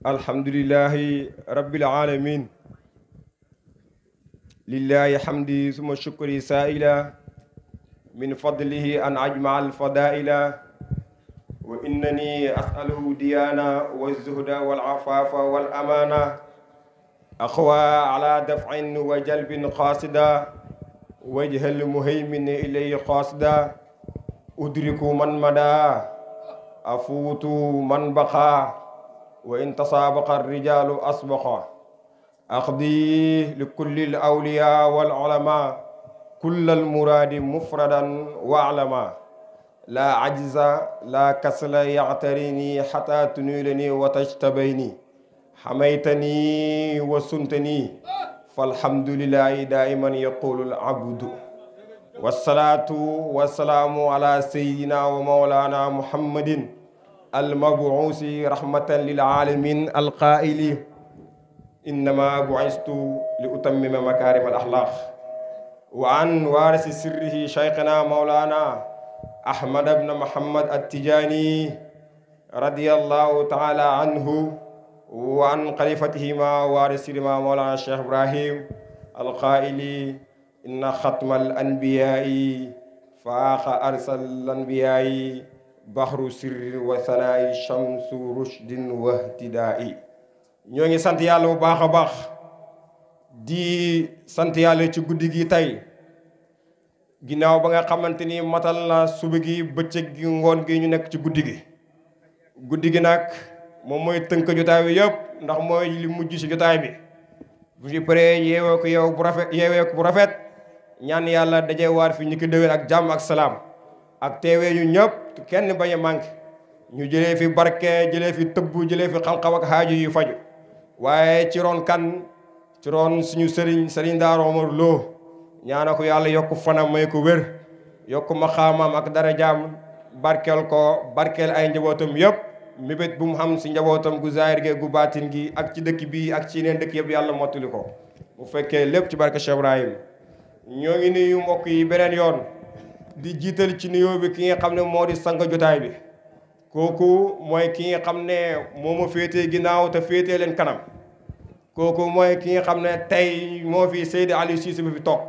alhamdulillahi rabbil alamin lillahi hamdi suma shukri sa'ila min fadlihi an ajma al fadaila wa innani as'aluhu diyana wa zuhda wal afafa wal amana akhwa ala daf'in wa jalbin qasida wajhal muhaymin ilayhi qasida udriku man mada afutu man baqa wa in tasaabaqa ar-rijaalu asbaqa aqdi li kulli al-awliyaa wal ulamaa kulla al-muraadi mufradan wa alama laa ajza laa kasla ya'tarini hattaa tunilani wa tajtabayni hamaytani wa suntani falhamdulillahi daa'iman yaqulu al-abdu wassalaatu wassalaamu ala sayyidina wa mawlaana muhammadin المبعوث رحمة للعالمين القائل إنما بعثت لأتمم مكارم الأخلاق وعن وارث سره شيخنا مولانا أحمد بن محمد التجاني رضي الله تعالى عنه وعن خليفتهما وارثهما مولانا الشيخ إبراهيم القائل إن ختم الأنبياء فاق أرسل الأنبياء baxru sirri wa sanaa'i shamsu rushdin wa ihtidaa'i ñoo ngi sant yàlla bu baax a baax di sant yàlla ci guddi gi tey ginnaaw ba nga xamante ni matal na suba gi bëccëg gi ngoon gi ñu nekk ci guddi gi nag moom mooy tënk jotaay bi yëpp ndax mooy li mujj ci jotaay bi bu ci paree yeewee ko bu rafet ñaan yàlla daje waar fi ñu ko déwén ak jàmm ak salaam ak teewee ñu ñëpp kenn bañ a manqué ñu jëlee fi barke jëlee fi tëbb jëlee fi xam-xam ak xaaju yu faju waaye ci roon kan ci roon suñu sëriñ Daara Omar Lo ñaana ko yàlla yokk fanam may ko wér yokk maqaamam ak darajaam barkeel ko barkeel ay njabootam yëpp mébét bu mu xam si njabootam gu zaahir gi gu baatin gi ak ci dëkk bi ak ci yeneen dëkk yëpp yàlla mottali ko bu fekkee lépp ci barke Cheikh Ibrahim ñoo ngi nuyu mbokk yi beneen yoon di jiital ci nuyoo bi ki nga xam ne moo di sang jotaay bi kooku mooy ki nga xam ne moo ma féetee ginnaaw te féetee leen kanam kooku mooy ki nga xam ne tey moo fi Seydi Aliou Cissé bi fi toog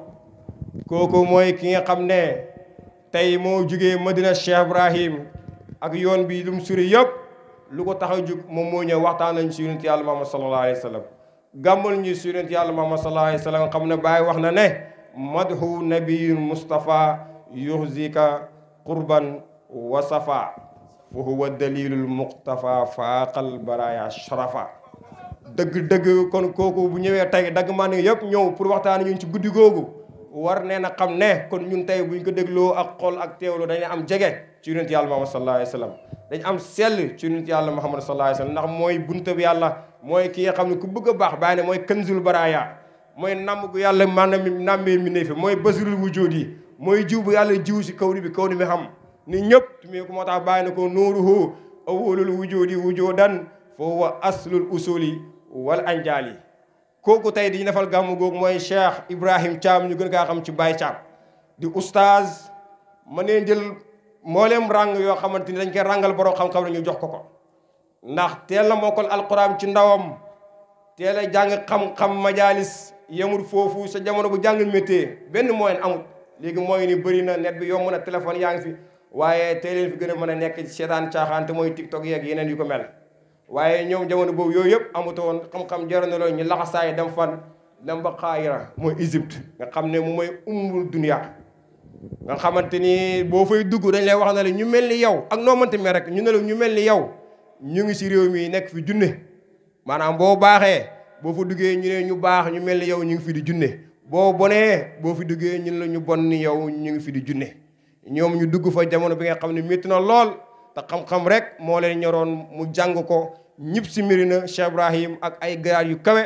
kooku mooy ki nga xam ne tey moo jugee Madina Cheikh Ibrahim ak yoon bi lu mu suri yëpp lu ko tax a jug moom moo ñëw waxtaan nañ si yonent yàlla Muhammad sallallahu alayhi wa sallam gàmmal ñu si yonent yàlla Muhammad sallallahu alayhi wa sallam xam ne Baay wax na ne madhu nabiyul Mustafa yuxzika qurban wa safa fa huwa dalilul muqtafa faaqal baraya sharafa dëgg-dëgg kon kooku bu ñëwee tey dagg maa ne yëpp ñëw pour waxtaan ñun ci guddi googu war nee na xam ne kon ñun tey buñ ko dégloo ak xol ak teewlu dañu am jege ci yonent yàlla Muhammad sallallahu alayhi wa sallam dañ am sell ci yonent yàlla Muhammad sallallahu alayhi wa sallam ndax mooy bunta bi yàlla mooy ki nga xam ne ku bëgg a baax bàyyi ne mooy kanzul baraya mooy namm gu yàlla maanaam nammee mi ne fi mooy basirul wujud yi mooy jiw bu yàlla jiw si kaw ni bi xam ni ñëpp tumi ko moo tax bàyyi na ko nuuruhu awwalul wujudi wujudan fa huwa aslul usuli wal anjaali kooku tey di defal gàmmu googu mooy Cheikh Ibrahim Thiam ñu gën kaa xam ci Baye Thiam di oustaz ma neen jël mboolem ràng yoo xamante ni dañ koy ràngal borom xam-xam la ñu jox ko ndax teel na mokkal alquran ci ndawam teel a jàng xam-xam majalis yemul foofu sa jamono bu jàng métier benn moyen amul léegi mooy ni bëri na net bi yomb na téléphone yaa ngi fi waaye tey leen fi gën a mën a nekk seetaan caaxaan te mooy TikTok yeeg yeneen yu ko mel waaye ñoom jamono boobu yooyu yëpp amutoon xam-xam jaroon na loolu ñu laxasaay dem fan dem ba Xaayira mooy Égypte nga xam ne moom mooy ummul dunya nga xamante ni boo fay dugg dañ lay wax ne la ñu mel ni yow ak noo mënti mel rek ñu ne la ñu mel ni yow ñu ngi si réew mi nekk fi junne maanaam boo baaxee boo fa duggee ñu ne ñu baax ñu mel ni yow ñu ngi fi di junne boo bonee boo fi duggee ñun la ñu bon ni yow ñu ngi fi di junne ñoom ñu dugg fa jamono bi nga xam ne métti na lool te xam-xam rek moo leen ñoroon mu jàng ko ñëpp si Médina Cheikh Ibrahim ak ay grade yu kawe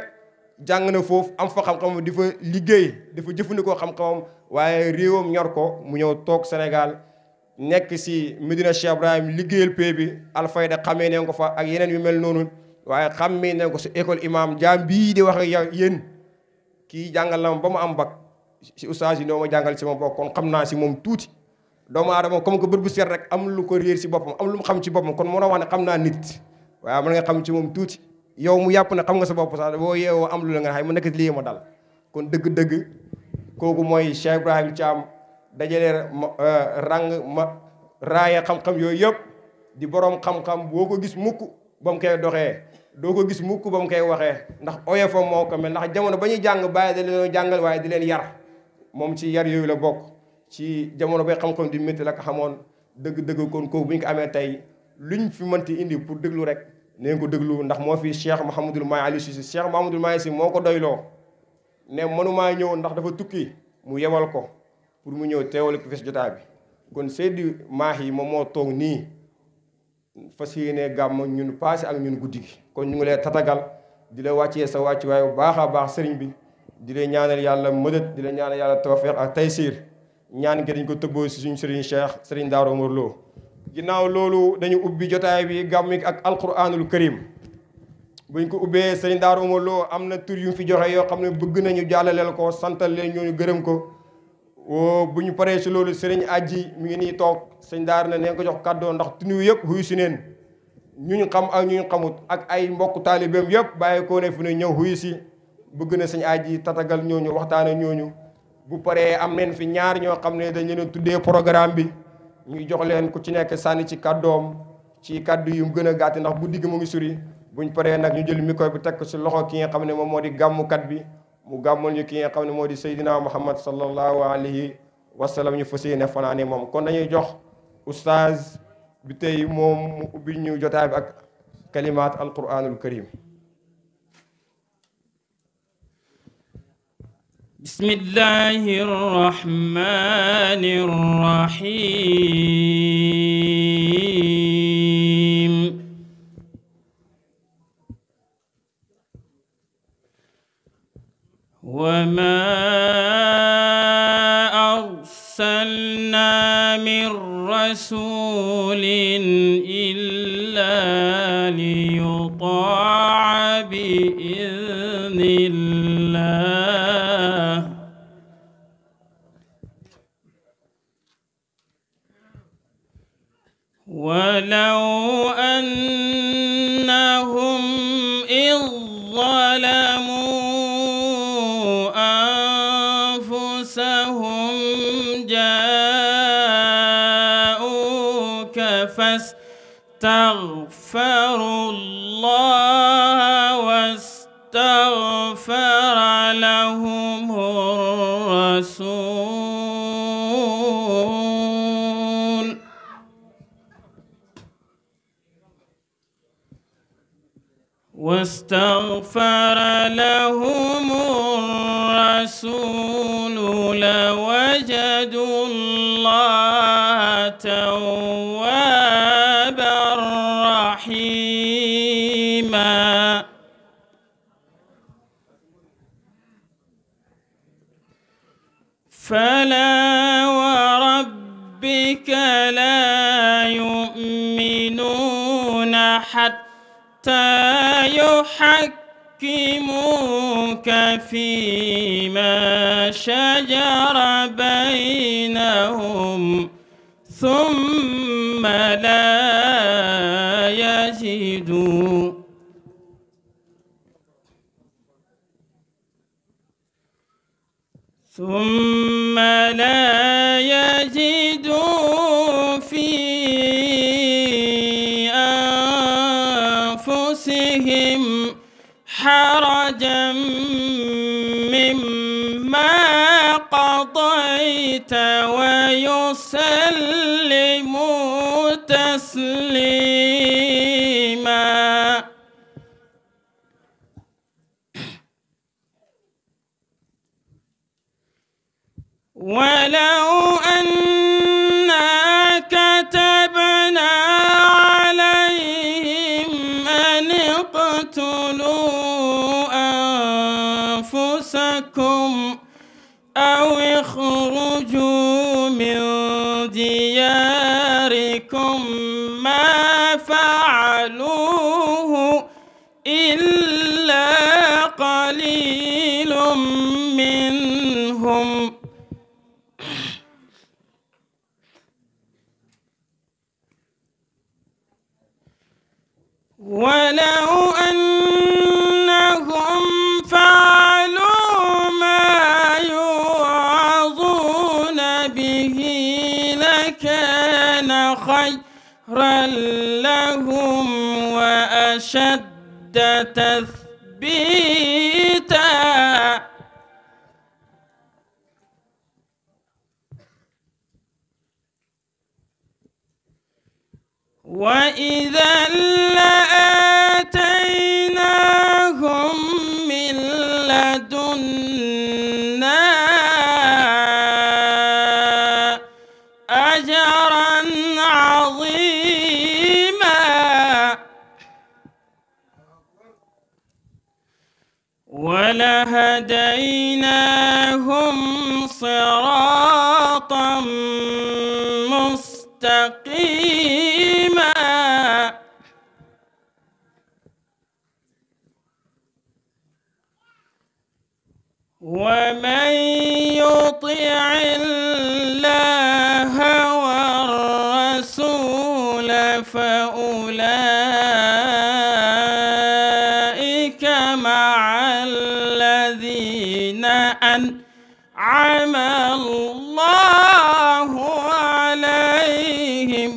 jàng na foofu am fa xam-xam di fa liggéey dafa jëfandikoo xam-xamam waaye réewam ñor ko mu ñëw toog Sénégal nekk si Médina Cheikh Ibrahim liggéeyal pay bi Alfayda xamee ne ko fa ak yeneen yu mel noonu waaye xamee ne ko si école imam jaam bii di wax ak yéen kii jàngal na ma ba mu am bac si oustaz yi noo ma jàngal si ma bokk kon xam naa si moom tuuti doomu aadama comme que bët bu seet rek am lu ko réer si boppam am lu mu xam ci boppam kon mën a wax ne xam naa nit waaye mën nga xam ci moom tuuti yow mu yàpp ne xam nga sa bopp sax boo yeewoo am lu la nga xay mu nekk lii ma dal kon dëgg-dëgg kooku mooy Cheikh Ibrahim Thiam dajale raaya xam-xam yooyu yëpp di borom xam-xam boo ko gis mukk ba mu koy doxee doo ko gis mukk ba mu koy waxee ndax oyofa moo ko mel ndax jamono ba ñuy jàng bàyyi da leen jàngal waaye di leen yar moom ci yar yooyu la bokk ci jamono bay xam-xam di métti la ko xamoon dëgg-dëgg kon kooku bu ñu ko amee tey luñ fi mënti indi pour déglu rek neen ko déglu ndax moo fi Cheikh Mouhamadul Mahi Aliou Cissé Cheikh Mouhamadul Mahi si moo ko doyloo ne mënumaa ñëw ndax dafa tukki mu yebal ko pour mu ñëw teewal ko fes jotaay bi kon Seydi Mahi moom moo toog nii fas yéene gàmm ñun passé ak ñun guddi gi kon ñu ngi lay tatagal di la wàccee sa wàcc waaye bu baax a baax sëriñ bi di la ñaanal yàlla mëdët di la ñaanal yàlla tawfiq ak taysiir ñaan gi dañ ko tëbboo si suñu sëriñ Cheikh sëriñ Daara Omar Lo ginnaaw loolu dañu ubbi jotaay bi gàmm ak alquranul karim buñ ko ubbee sëriñ Daara Omar Lo am na tur yu fi joxe yoo xam ne bëgg nañu jàllaleel ko santal leen ñooñu gërëm ko bu ñu paree si loolu sëriñ Aji mi ngi nii toog sëñ Daara na neen ko jox kàddoo ndax tunu yëpp xuy si neen ñu xam ak ñu xamut ak ay mbokk taalibeem yëpp bàyyi ko ne fu ne ñëw xuy si bëgg na sëñ Aji tatagal ñooñu waxtaane ñooñu bu paree am neen fi ñaar ñoo xam ne dañ leen tuddee programme bi ñu jox leen ku ci nekk sànni ci kàddoom ci kàddu yu gën a gàtt ndax bu digg mu ngi suri buñ paree nag ñu jël micro bi teg ko si loxo ki nga xam ne moom moo di gàmmukat bi mu gàmmal ñu ki nga xam ne moo di Seydina Muhammad sallallahu alayhi wa sallam ñu fas yéene fanaane moom kon dañuy jox oustaz bi tey moom mu ubbi ñu jotaay bi ak kalimaat alquranul karim bismillahir rahmanir rahim وما أرسلنا من رسول إلا ليطاع بإذن الله ولو أنهم إذ ظلموا فاستغفروا الله واستغفر لهم الرسول لوجدوا الله توابا رحيما فلا وربك لا يؤمنون حتى يحكموك فيما شجر بينهم ثم لا يجدوا في أنفسهم حرجا مما قضيت ويسلموا تسليما. ولو أنا كتبنا عليهم أن اقتلوا أنفسكم أو اخرجوا من دياركم ما فعلوه إلا قليل منهم. ولو أنهم فعلوا ما يوعظون به لكان خيرا لهم وأشد تثبيتا. وإذا لآتيناهم من لدنا أجرا عظيما ولهديناهم صراطا مستقيما. ومن يطع الله والرسول فأولئك مع الذين أنعم الله عليهم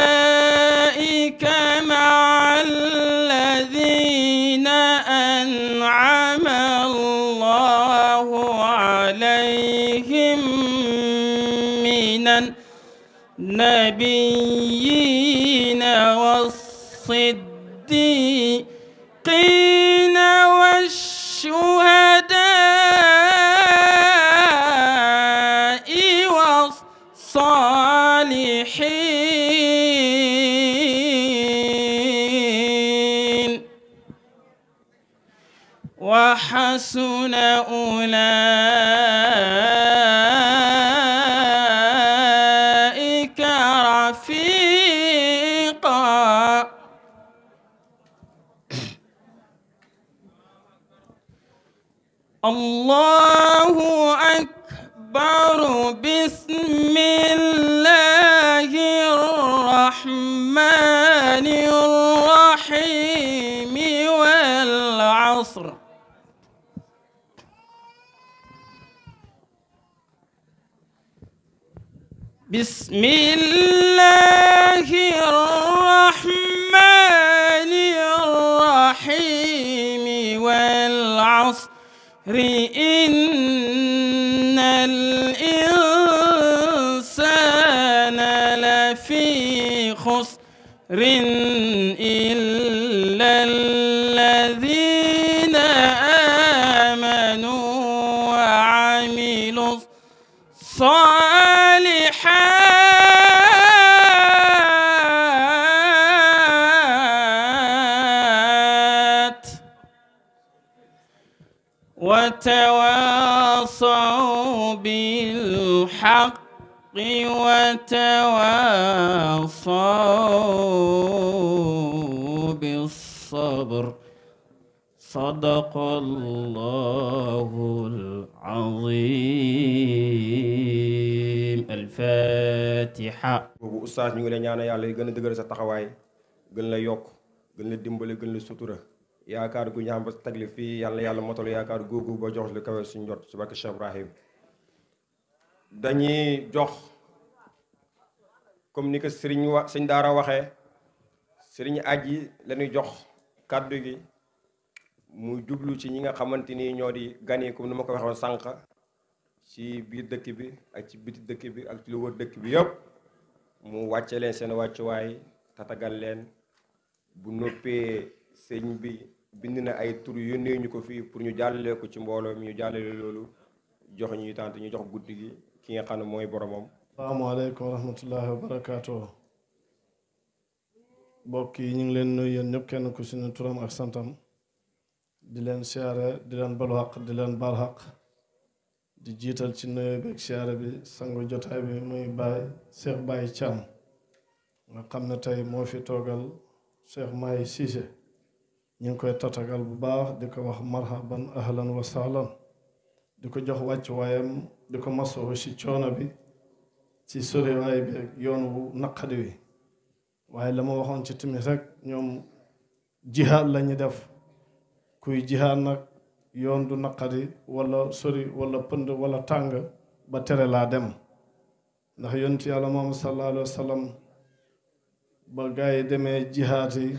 فأولئك مع الذين أنعم الله عليهم من النبيين والصديقين والشهداء والصالحين وحسن أولئك رفيقا. الله أكبر. بسم الله الرحمن الرحيم. والعصر. بسم الله الرحمن الرحيم. والعصر إن الإنسان لفي خسر إلا الذين آمنوا وعملوا الصالحات وتواصوا بالحق وتواصوا بالصبر. صدق الله العظيم. الفاتحة. boobu oustaz ñu ngi lay ñaanal yàlla gën a dëgëral sa taxawaay gën la yokk gën la dimbale gën la sutura yaakaar gu ñaam ba tagli fii yàlla yàlla motal yaakaar googu ba jox lu kawe suñu jot ci barke Cheikh Ibrahim. dañuy jox comme ni ko sëñ daara waxee sëriñ aji la ñuy jox kàddu gi mu jublu ci ñi nga xamante ni ñoo di gan yi comme ni ma ko waxoon sànq ci biir dëkk bi ak ci biti dëkk bi ak ci lu wër dëkk bi yëpp mu wàcce leen seen wàccuwaay tatagal leen bu noppee sëñ bi bind na ay tur yónnee ñu ko fii pour ñu jàllale ko ci mbooloo mi ñu jàllale loolu jox ñuy tànt ñu jox guddi gi ki nga xam ne mooy boromam. asalaamaaleykum wa rahmatullahi wa barakaatu. mbokk yi ñu ngi leen nuyu yéen ñëpp kenn ku si ne turam ak santam di leen siyaare di leen balu xaq di leen baal xaq di jiital ci nuyu beeg siyaare bi sangu jotaay bi muy Baye Cheikh Baye Thiam nga xam ne tey moo fi toogal Cheikh Mahi Cissé ñu ngi koy tatagal bu baax di ko wax marhaban ahlan wa sahlan di ko jox wàcc waayam di ko masoo ci coono bi ci soriwaay bi yoon wu naqadi wi waaye la ma waxoon ci timis rek ñoom jihaad la ñu def kuy jihaad nag yoon du naqadi wala sori wala pënd wala tàng ba tere laa dem ndax yonent yàlla moom sallallahu alayhi wa sallam ba gaa yi demee jihaad yi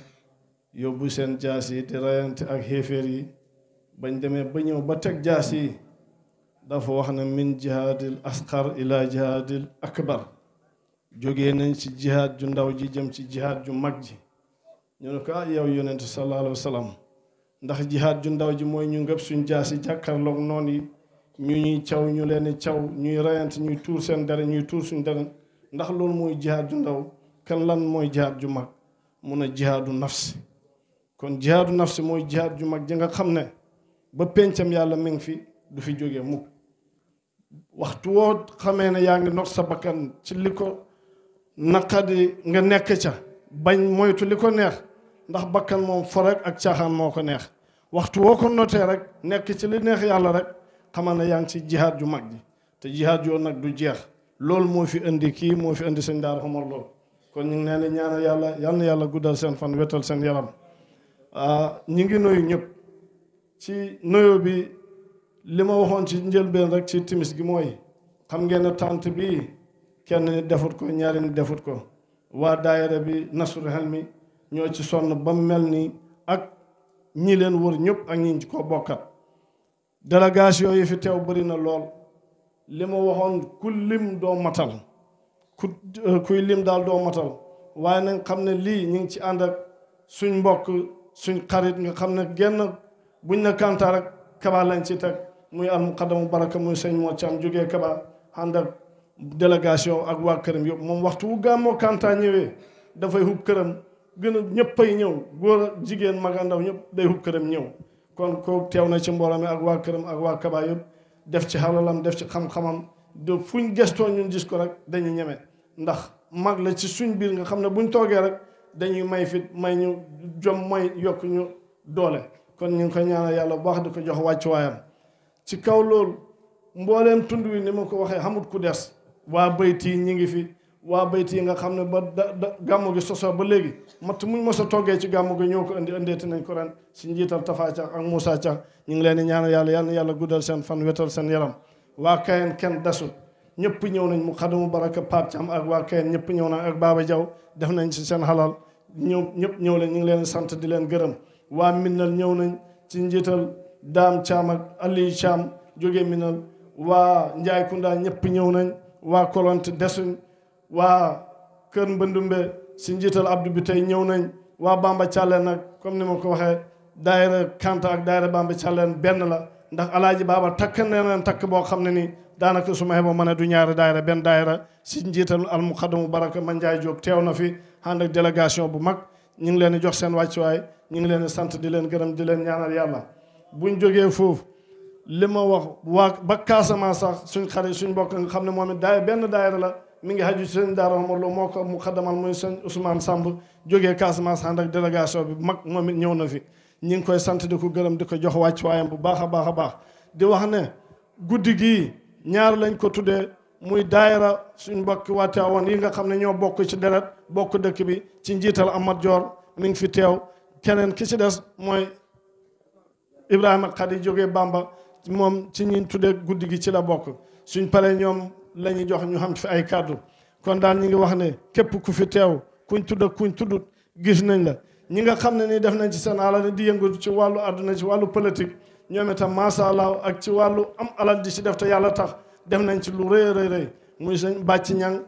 yóbbu seen jaas yi di rayante ak xéeféer yi bañ demee ba ñëw ba teg jaas yi dafa wax ne min jihaadil asqar ila jihaadil akbar jógee nañ ci jihaad ju ndaw ji jëm ci jihaad ju mag ji ñu ne ko yow yonent sallallahu alayhi wa sallam ndax jihaad ju ndaw ji mooy ñu ngëb suñ jaas yi jàkkarloog noon yi ñu ñuy caw ñu leen di caw ñuy rayante ñuy tuur seen deret ñuy tuur suñ deret ndax loolu mooy jihaad ju ndaw kan lan mooy jihaad ju mag mun a jihaadu nafsi kon jihaadu nafsi mooy jihaad ju mag ji nga xam ne ba pencam yàlla mi ngi fi du fi jógee mukk waxtu woo xamee ne yaa ngi not sa bakkan ci li ko naqadi nga nekk ca bañ moytu li ko neex ndax bakkan moom fo rek ak caaxaan moo ko neex waxtu woo ko notee rek nekk ci li neex yàlla rek xamal ne yaa ngi ci jihaad ju mag ji te jihaad yoo nag du jeex loolu moo fi indi kii moo fi indi sëñ Daara Omar Lo kon ñu ngi leen di ñaanal yàlla yal na yàlla guddal seen fan wetal seen yaram ñi ngi nuyu ñëpp ci nuyu bi li ma waxoon ci njëlbeen rek ci timis gi mooy xam ngeen ne tànt bi kenn nit defut ko ñaari nit defut ko waa daayira bi Nasrul Hilmi ñoo ci sonn ba mel ni ak ñi leen wër ñëpp ak ñi ko bokkat délégation yi fi teew bëri na lool li ma waxoon ku lim doo matal kuy lim daal doo matal waaye nañ xam ne lii ñu ngi ci ànd ak suñ mbokk suñ xarit nga xam ne genn buñ na Kanta rek Kaba lañ ci teg muy al muqaddamu baraka muy sëñ moo ci am jógee Kaba ànd ak délégation ak waa këram yëpp moom waxtu wu gàmmoo Kanta ñëwee dafay hub këram gën a ñëppay ñëw góor a jigéen mag a ndaw ñëpp day hub këram ñëw kon ko teew na ci mbooloo mi ak waa këram ak waa Kaba yëpp def ci xalalam def ci xam-xamam de fuñ gestoo ñun gis ko rek dañuy ñeme ndax mag la ci suñ biir nga xam ne buñ toogee rek dañuy may fit may ñu jom may yokk ñu doole kon ñu ngi ko ñaanal yàlla bu baax di ko jox wàccuwaayam ci kaw loolu mbooleem tund wi ni ma ko waxee xamut ku des waa bayt yi ñi ngi fi waa bayt yi nga xam ne ba gàmmu gi sosoo ba léegi matt muñ mos a toggee ci gàmmu gi ñoo ko indeeti nañ ko ren si njiital Tafa Ca ak Moussa Ca ñu ngi leen di ñaanal yàlla yal na yàlla guddal seen fan wetal seen yaram waa Kayen kenn desut ñëpp ñëw nañ mu xadamu baraka Pape Thiam ak waa Kayen ñëpp ñëw nañ ak Baba Diaw def nañ ci seen xalal ñëpp ñëw leen ñu ngi leen sant di leen gërëm waa Minal ñëw nañ ci njiital Daam Thiam ak Aliou Thiam jógee Minal waa Njaay Kunda ñëpp ñëw nañ waa Kolonte desuñ waa Kër Mbëndumbe si njiital Abdou bi tey ñëw nañ waa Bamba Thialène nag comme ni ma ko waxee daayira Kanta ak daayira Bamba Thialène benn la ndax alaaji Baaba takk nee leen takk boo xam ne nii daanaka su ma xeboo ma ne du ñaari daayira benn daayira si njiital al muqaddamu baraka ma Njaay Jóob teew na fi ànd ak délégation bu mag ñu ngi leen di jox seen wàccuwaay ñu ngi leen di sant di leen gërëm di leen ñaanal yàlla buñ jógee foofu li ma wax waa ba Casamance sax suñ xarit suñ mbokk nga xam ne moom it benn daayira la mi ngi xaju sëñ Daara Omar Lo moo ko mu xaddamal muy sëñ Ousmane Samb jógee Casamance ànd ak délégation bi mag moom it ñëw na fi ñi ngi koy sant di ko gërëm di ko jox wàccuwaayam bu baax a baax a baax di wax ne guddi gii ñaar lañ ko tuddee muy daayira suñ mbokk Tiwaawan yi nga xam ne ñoo bokk ci deret bokk dëkk bi ci njiital Amad Dior mi ngi fi teew keneen ki ci des mooy Ibrahima Khady jógee Bamba moom ci ñi tuddee guddi gi ci la bokk suñ paree ñoom la ñuy jox ñu xam fi ay kàddu kon daal ñu ngi wax ne képp ku fi teew kuñ tudd ak kuñ tuddut gis nañ la ñi nga xam ne nii def nañ ci seen alal di yëngu ci wàllu àdduna ci wàllu politique ñoom itam macha allah ak ci wàllu am alal di ci def te yàlla tax def nañ ci lu rëy rëy rëy muy sëñ bàcc ñang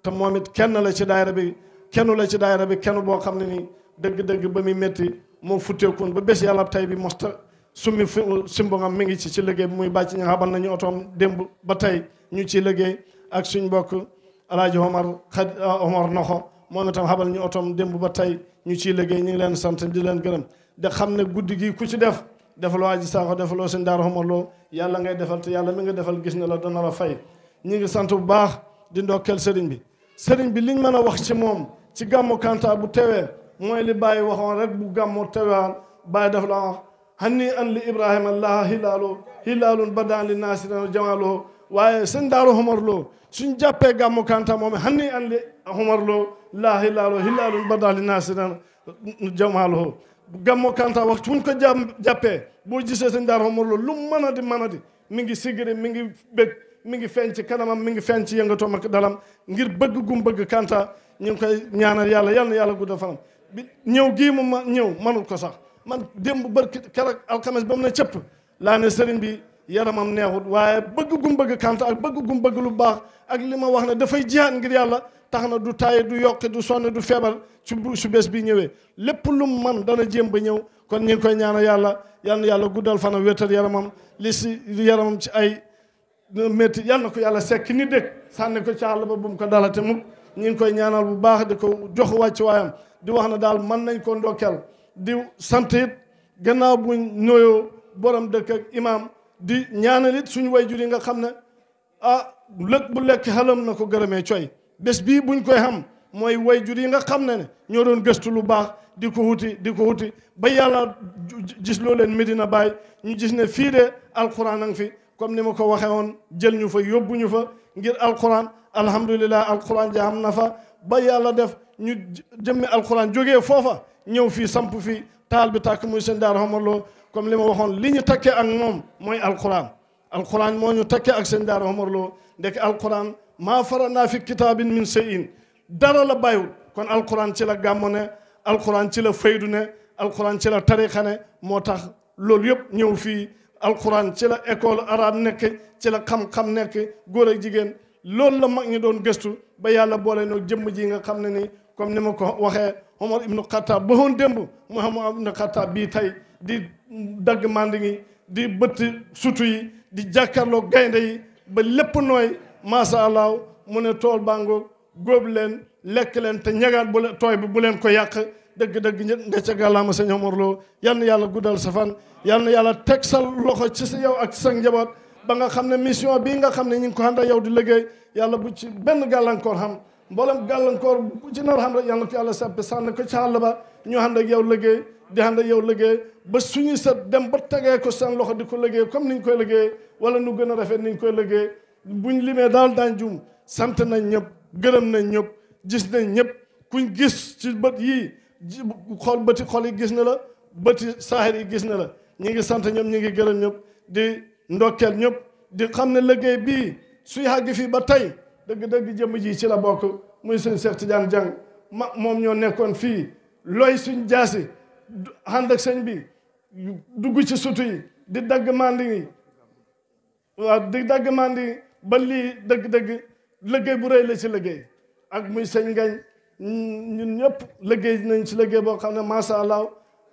te moom it kenn la ci daayira bi kenn la ci daayira bi kenn boo xam ne nii dëgg-dëgg ba muy métti moo futteekun ba bés yàlla tey bi mosta summi simbongam mi ngi ci liggéey bi muy bàcc ñang xabal nañu otoom démb ba tey ñu ciy liggéey ak suñ mbokk alaaji Omar Noxo moom itam xabal ñu otoom démb ba tey ñu ciy liggéey ñu ngi leen sant di leen gërëm de xam ne guddi gi ku ci defaloo aji saako defaloo seen daara Omar Lo yàlla ngay defal te yàlla mi nga defal gis na la dana la fay ñu ngi sant bu baax di ndokkeel sëriñ bi liñ mën a wax ci moom ci gàmmu Kanta bu tewee mooy li Baye waxoon rek bu gàmmu tewaan Baye daf la wax hanni an li Ibrahima allah hilaalun badan li naasirina jamaaloo waaye seen daara Omar Lo suñ jàppee gàmmu Kanta moom hanni an li Omar Lo laa hilaalun badan li naasirina jamaaloo gàmmu Kanta waxtu buñ ko jàppee boo gisee seen daara Omar Lo lu mën a di mi ngi sigiri mi ngi bëgg mi ngi feeñ ci kanamam mi ngi feeñ ci yëngatoom ak dalam ngir bëgg gum bëgg Kanta ñu ngi koy ñaanal yàlla yal na yàlla guddal fanam bi ñëw gii mu ñëw manul ko sax man démb barki keroog alxames ba mu ne cëpp laa ne sëriñ bi yaramam neexut waaye bëgg gum bëgg Kanta ak bëgg gum bëgg lu baax ak li ma wax ne dafay jihaat ngir yàlla tax na du taaye du yokk du sonn du feebar su bés bi ñëwee lépp lu mu man dana jéem ba ñëw kon ñu ngi koy ñaanal yàlla yal na yàlla guddal fanam wéetal yaramam li si yaramam ci ay métti yal na ko yàlla sekk ni dëkk sànni ko ci àll ba bu mu ko dalate mukk ñu ngi koy ñaanal bu baax di ko jox wàcc waayam di wax na daal mën nañ ko ndokkeel di sant it gannaaw buñ noyoo borom dëkk ak imam di ñaanal it suñu wayjur yi nga xam ne lëg bu lekk xalam na ko gërëmee coy bés bii buñ koy xam mooy wayjur yi nga xam ne ñoo doon gëstu lu baax di ko wuti ba yàlla gis loo leen Medina Baye ñu gis ne fii de alquran a ngi fi comme ni ma ko waxee woon jël ñu fa yóbbu ñu fa ngir alquran alhamdulilah alquran ja am na fa ba yàlla def ñu jëmmi alquran jógee foofa ñëw fii samp fii taal bi tàkk muy seen daara Omar Lo comme li ma waxoon li ñu takkee ak moom mooy alquran moo ñu takkee ak seen daara Omar Lo ndek alquran maa faranaa fi kitaabin min shay'in dara la bàyyiwul kon alquran ci la gàmmo ne alquran ci la faydu ne alquran ci la tariqa ne moo tax loolu yëpp ñëw fii alquran ci la école arabe nekk ci la xam-xam nekk góor ak jigéen loolu la mag ñi doon gëstu ba yàlla boole noo jëmm ji nga xam ne ni comme ni ma ko waxee Omar ibnu Khattab ba woon démb Muhammad ibnu Khattab bii tey di dagg mandi ngi di bëtt sutu yi di jàkkaarloo gaynde yi ba lépp nooy macha allah mu ne tool bàngoog góob leen lekk leen te ñagaat tooy bi bu leen ko yàq dëgg-dëgg nga ca gàllaama sëñ Omar Lo yal na yàlla guddal sa fan yal na yàlla teg sa loxo ci sa yow ak sa njaboot ba nga xam ne mission bii nga xam ne ñu ngi ko ànd ak yow di liggéey yàlla bu ci benn gàllankoor xam mboolem gàllankoor bu ci nar xam rek yal na ko yàlla sàppe sànni ko ci àll ba ñu ànd ak yow liggéey di ànd ak yow liggéey ba suñu set dem ba tegee ko seen loxo di ko liggéey comme ni ñu koy liggéey wala nu gën a rafet ni ñu koy liggéey buñ limee daal daan jum sant nañ ñëpp gërëm nañ ñëpp gis nañ ñëpp kuñ gis ci bët yii xool bëti xol yi gis na la bëti saaxir yi gis na la ñi ngi sant ñëpp ñi ngi gërëm ñëpp di ndokkeel ñëpp di xam ne liggéey bii suy àgg fii ba tey dëgg-dëgg jëmm ji ci la bokk muy sëñ Cheikh Tidiane Dieng moom ñoo nekkoon fii looy suñ jaasi ànd ak sëñ bi dugg ci sutu yi di dagg mandi yi waaw di dagg mandi ba lii dëgg-dëgg liggéey bu rëy la ci liggéey ak muy sëñ Ngañ ñun ñëpp liggéey nañ ci liggéey boo xam ne macha allah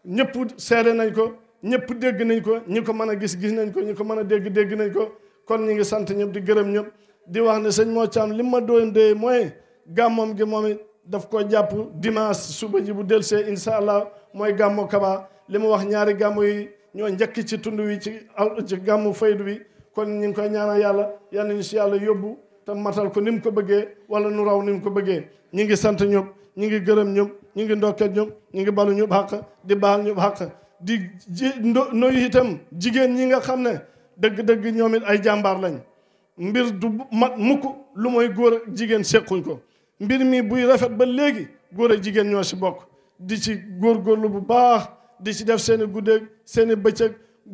ñëpp seede nañ ko ñëpp dégg nañ ko ñi ko mën a gis nañ ko ñi ko mën a dégg nañ ko kon ñu ngi sant ñëpp di gërëm ñëpp di wax ne sëñ moo caam li ma doon dee mooy gàmmoom gi moom it daf ko jàpp dimanche suba ji bu delsee incha allah mooy gàmmo Kaba li mu wax ñaari gàmmu yi ñoo njëkk ci tund wi ci gàmmu faydu bi kon ñu ngi koy ñaanal yàlla yal nañu si yàlla yóbbu te matal ko ni mu ko bëggee wala nu raw ni mu ko bëggee ñi ngi sant ñëpp ñi ngi gërëm ñëpp ñi ngi ndokkeel ñëpp ñi ngi balu ñëpp xàq di baal ñëpp xàq di noyu itam jigéen ñi nga xam ne dëgg-dëgg ñoom it ay jàmbaar lañ mbir du mat mukk lu mooy góor ak jigéen sequñ ko mbir mi buy rafet ba léegi góor ak jigéen ñoo si bokk di ci góorgóorlu bu baax di ci def seen i guddeeg seen i bëccëg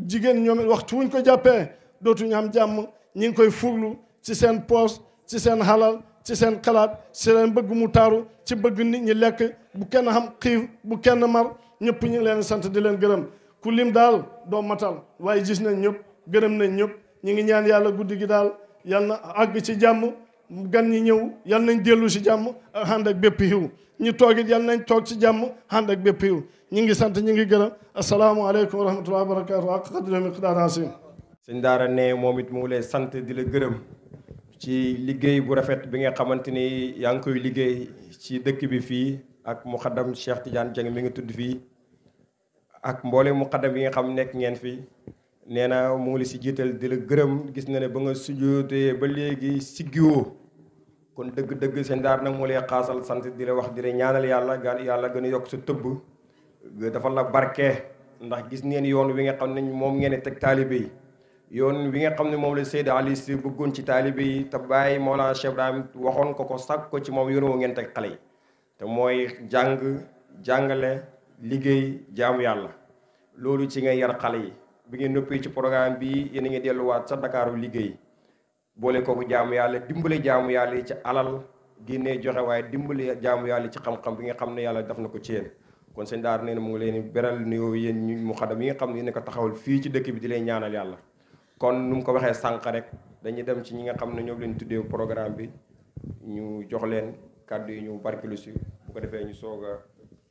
jigéen ñoom it waxtu wuñ ko jàppee dootuñu am jàmm ñi ngi koy fuglu ci seen poos ci seen xalal ci seen xalaat ci seen bëgg mu taaru ci bëgg nit ñi lekk bu kenn xam xiif bu kenn mar ñëpp ñu ngi leen sant di leen gërëm ku lim daal doo matal waaye gis nañ ñëpp gërëm nañ ñëpp ñu ngi ñaan yàlla guddi gi daal yal na àgg ci jàmm gan ñi ñëw yal nañ dellu si jàmm ànd ak bépp xiw ñu toogit yal nañ toog ci jàmm ànd ak bépp xiw ñu ngi sant ñu ngi gërëm asalaamaaleykum wa rahmatullahi wa barakatuh ak qadri miqdaar asim sëñ daara ne moom it mu ngi lay sant di la gërëm ci liggéey bu rafet bi nga xamante ni yaa ngi koy liggéey ci dëkk bi fii ak muqaddam Cheikh Tidiane Dieng mi nga tudd fii ak mboole muqaddam yi nga xam nekk ngeen fii nee na mu ngi la si jiital di la gërëm gis na ne ba nga sujjootee ba léegi siggiwoo kon dëgg-dëgg seen daar nag moo lay xaasal sant di la wax di la ñaanal yàlla yàlla gën a yokk sa tëbb dafa la barke ndax gis ngeen yoon wi nga xam ne moom ngeen teg taalibe yi yoon wi nga xam ne moom la Seyda Ali Si bëggoon ci taalibe yi te bàyyi Mawlana Cheikh Ibrahim waxoon ko sàkk ko ci moom yoon woo ngeen teg xale yi te mooy jàng jàngale liggéey jaamu yàlla loolu ci ngay yar xale yi bi ngeen noppee ci programme bi yéen a ngi delluwaat sa Dakaaru liggéey boole kooku jaamu yàlla dimbale jaamu yàlla yi ci alal génnee joxe waaye dimbale jaamu yàlla ci xam-xam bi nga xam ne yàlla def na ko ci yéen kon seen daar nee na mu ngi leen beral nuyoo yéen ñu muqaddam yi nga xam ne yéen ko taxawal fii ci dëkk bi di leen ñaanal yàlla kon nu mu ko waxee sànq rek dañuy dem ci ñi nga xam ne ñoom leen tuddee programme bi ñu jox leen kàddu yi ñu barkelu si bu ko defee ñu soog a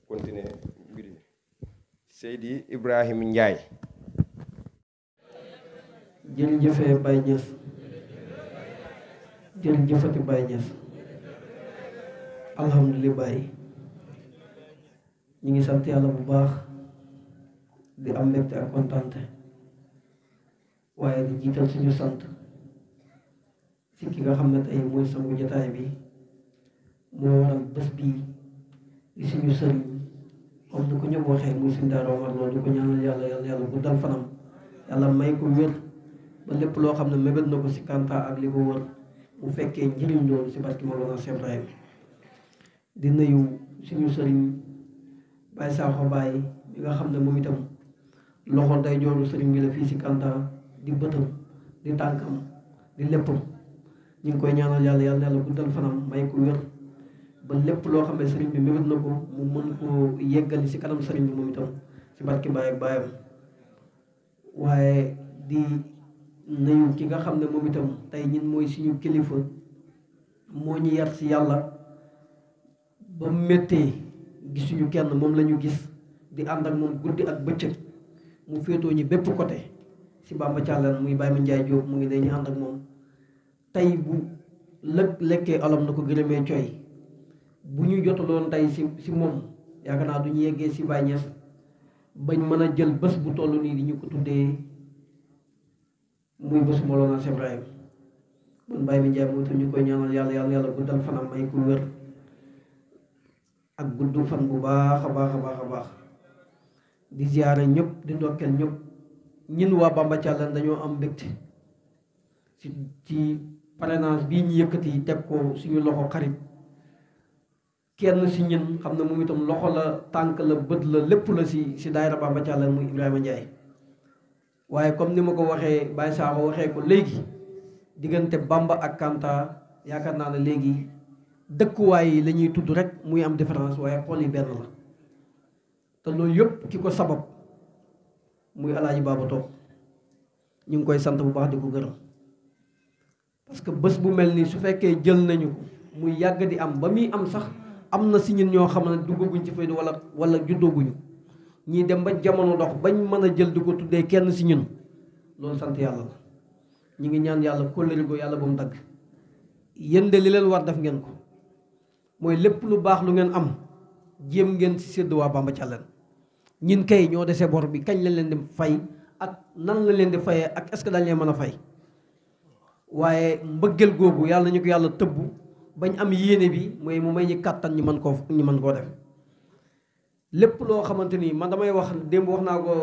continuer mbir yi Seydi Ibrahim Ndiaye. jërëjëfee Baye Niass jërëjëfati Baye Niass alhamdulilah Baye ñu ngi sant yàlla bu baax di am mbégte ak kontante waaye di jiital suñu sant si ki nga xam ne tey mooy sangu jotaay bi moo waral bés bii di suñu sëriñ comme ni ko ñëpp waxee muy suñu Daara Omar loolu di ko ñaanal yàlla guddal fanam yàlla may ko wér ba lépp loo xam ne mébét na ko si Kanta ak li ko wër mu fekkee njëriñ loolu si barki Mawlana Cheikh Ibrahim di nuyu suñu sëriñ Baye Sakho Baye bi nga xam ne moom itam loxo day jooru sëriñ bi la fii si Kanta di bëtam di tànkam di léppam ñu ngi koy ñaanal yàlla guddal fanam may ko wér ba lépp loo xam ne sëriñ bi mébét na ko mu mën ko yeggali si kanam sëriñ bi moom itam si barki Baye ak Baayam waaye di nuyu ki nga xam ne moom itam tey ñun mooy suñu kilifa moo ñu yar si yàlla ba méttee gisuñu kenn moom la ñu gis di ànd ak moom guddi ak bëccëg mu féetoo ñi bépp côté si Bamba Thialène muy Baye Mandiaye Diop mu ngi ne ñu ànd ak moom tey bu lekkee alam na ko gërëmee coy bu ñu jotaloon tey si moom yaakaar naa du ñu yeggee si Baye Niass bañ mën a jël bés bu toll nii di ñu ko tuddee muy bés Mawlana Cheikh Ibrahim man Baye Mandiaye moo tax ñu koy ñaanal yàlla guddal fanam may ko wér ak gudd fan bu baax a baax di ziyaare ñëpp di ndokkeel ñëpp ñun waa Bamba Thialène dañoo am mbégte ci parrainage bii ñu yëkkati teg ko suñu loxo xarit kenn si ñun xam ne moom itam loxo la tànk la bët la lépp la si daayira Bamba Thialène muy Ibrahima Ndiaye waaye comme ni ma ko waxee Baye Sakho waxee ko léegi diggante Bamba ak Kanta yaakaar naa ne léegi dëkkuwaay yi la ñuy tudd rek muy am différence waaye xol yi benn la te loolu yëpp ki ko sabab muy Alaaji Baaba Toog ñu ngi koy sant bu baax di ko gërëm parce que bés bu mel nii su fekkee jël nañu ko muy yàgg di am ba muy am sax am na si ñun ñoo xam ne duggaguñ ci faydu wala juddooguñu ñii dem ba jamono dox bañ mën a jël di ko tuddee kenn si ñun loolu sant yàlla la ñu ngi ñaan yàlla kóllëre ko yàlla ba mu dagg yéen de li leen war def ngeen ko mooy lépp lu baax lu ngeen am jéem ngeen si sédd waa Bamba Thialène ñin kay ñoo desee bor bi kañ lañ leen di fay ak nan la leen di fayee ak est-ce que dañ leen mën a fay waaye mbëggeel googu yàlla ñu ko yàlla tëbb bañ am yéene bi mooy mu may ñi kàttan ñu mën koo def lépp loo xamante ni man damay wax démb wax naa ko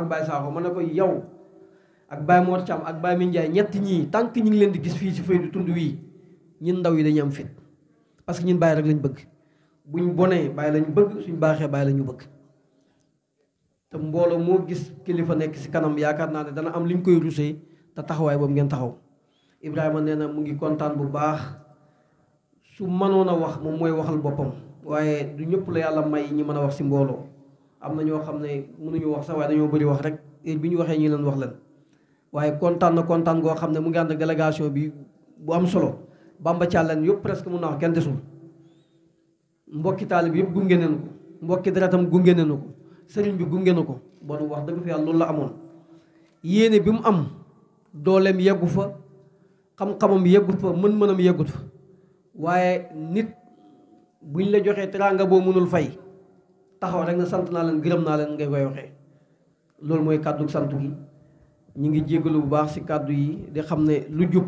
Baye Sakho ma ne ko yow ak Baye Mor Thiam ak Baye Mandiaye ñett ñii tant que ñu ngi leen di gis fii si faydu tund wii ñun ndaw yi dañuy am fit parce que ñun Baye rek lañ bëgg buñ bonee Baye lañ bëgg suñ baaxee Baye la ñu bëgg te mbooloo moo gis kilifa nekk si kanam yaakaar naa ne dana am liñ koy rusee te taxawaay boobu ngeen taxaw Ibrahima nee na mu ngi kontaan bu baax su mënoon a wax moom mooy waxal boppam waaye du ñëpp la yàlla may ñi mën a wax si mbooloo am na ñoo xam ne mënuñu wax sax waaye dañoo bëri wax rek heure bi ñu waxee ñi leen wax leen waaye kontaan goo xam ne mu ngi ànd ak délégation bi bu am solo Bamba Thialène yëpp presque mun naa wax kenn desul mbokki taalib yëpp gunge nañu ko mbokki deretam gunge nañu ko sëriñ bi gunge na ko bon wax dëgg fa yàlla loolu la amoon yéene bi mu am dooleem yeggu fa xam-xamam yeggut fa mën-mënam yeggut fa waaye nit buñ la joxee teraanga boo mënul fay taxaw rek na sant naa leen gërëm naa leen ngay koy waxee loolu mooy kàddu sant gi ñu ngi jéggalu bu baax si kàddu yi di xam ne lu jub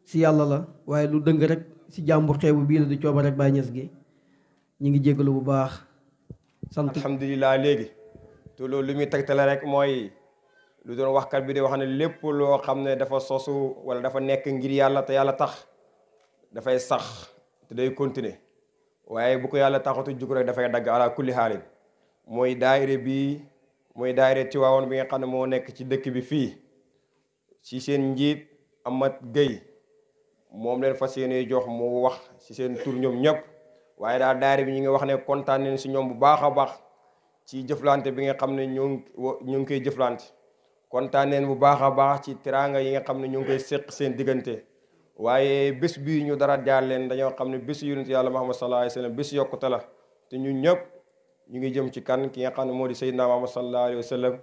si yàlla la waaye lu dëng rek si jàmbu xeebu bii la di cooba rek Baay Ñas gi ñu ngi jéggalu bu baax sant alhamdulilah léegi te loolu lu muy tegtale rek mooy lu doon waxkat bi di wax ne lépp loo xam ne dafa sosu wala dafa nekk ngir yàlla te yàlla tax dafay sax te day continuer waaye bu ko yàlla taxatu jug rek dafay dagg ala kulli xaalin mooy daayire bi mooy daayire Tiwaawoon bi nga xam ne moo nekk ci dëkk bi fii ci seen njiit Amath Gueye moom leen fas yéene jox mu wax ci seen tur ñoom ñëpp waaye daal daayire bi ñu ngi wax ne kontaan nañ si ñoom bu baax a baax ci jëflante bi nga xam ne ñu ngi koy jëflante kontaan nañ bu baax a baax ci teraanga yi nga xam ne ñu ngi koy séq seen diggante waaye bés bii ñu dara jaar leen dañoo xam ne bés yonent yàlla Muhammad sallallahu alayhi wa sallam bés yokkute la te ñun ñëpp ñu ngi jëm ci kan ki nga xam ne moo di Seydina Muhammad sallallahu alayhi wa sallam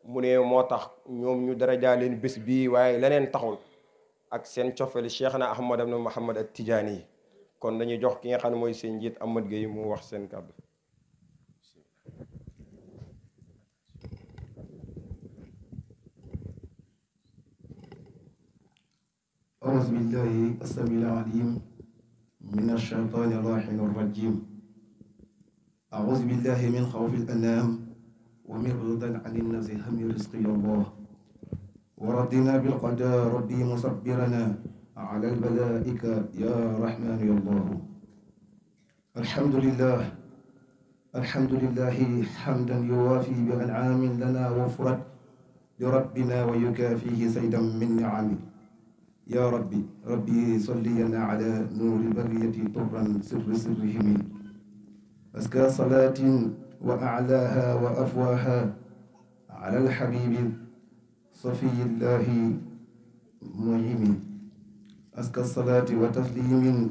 mu ne moo tax ñoom ñu dara jaar leen bés bii waaye leneen taxul ak seen cofeli Cheikhna Ahmad ibn Muhammad at-Tijaani yi kon dañuy jox ki nga xam ne mooy seen njiit Amath Gueye mu wax seen kàddu. أعوذ بالله السميع العليم من الشيطان اللعين الرجيم أعوذ بالله من خوف الأنام ومن رضا عن الناس هم رزقي الله ورضينا بالقضاء ربي مصبرنا على البلائك يا رحمن يا الله الحمد لله حمدا يوافي بأنعام لنا وفرت لربنا ويكافيه سيدا من نعمه يا ربي صلينا على نور البرية طرا سرهم أزكى صلاة وأعلاها وأفواها على الحبيب صفي الله مهم أزكى الصلاة وتسليم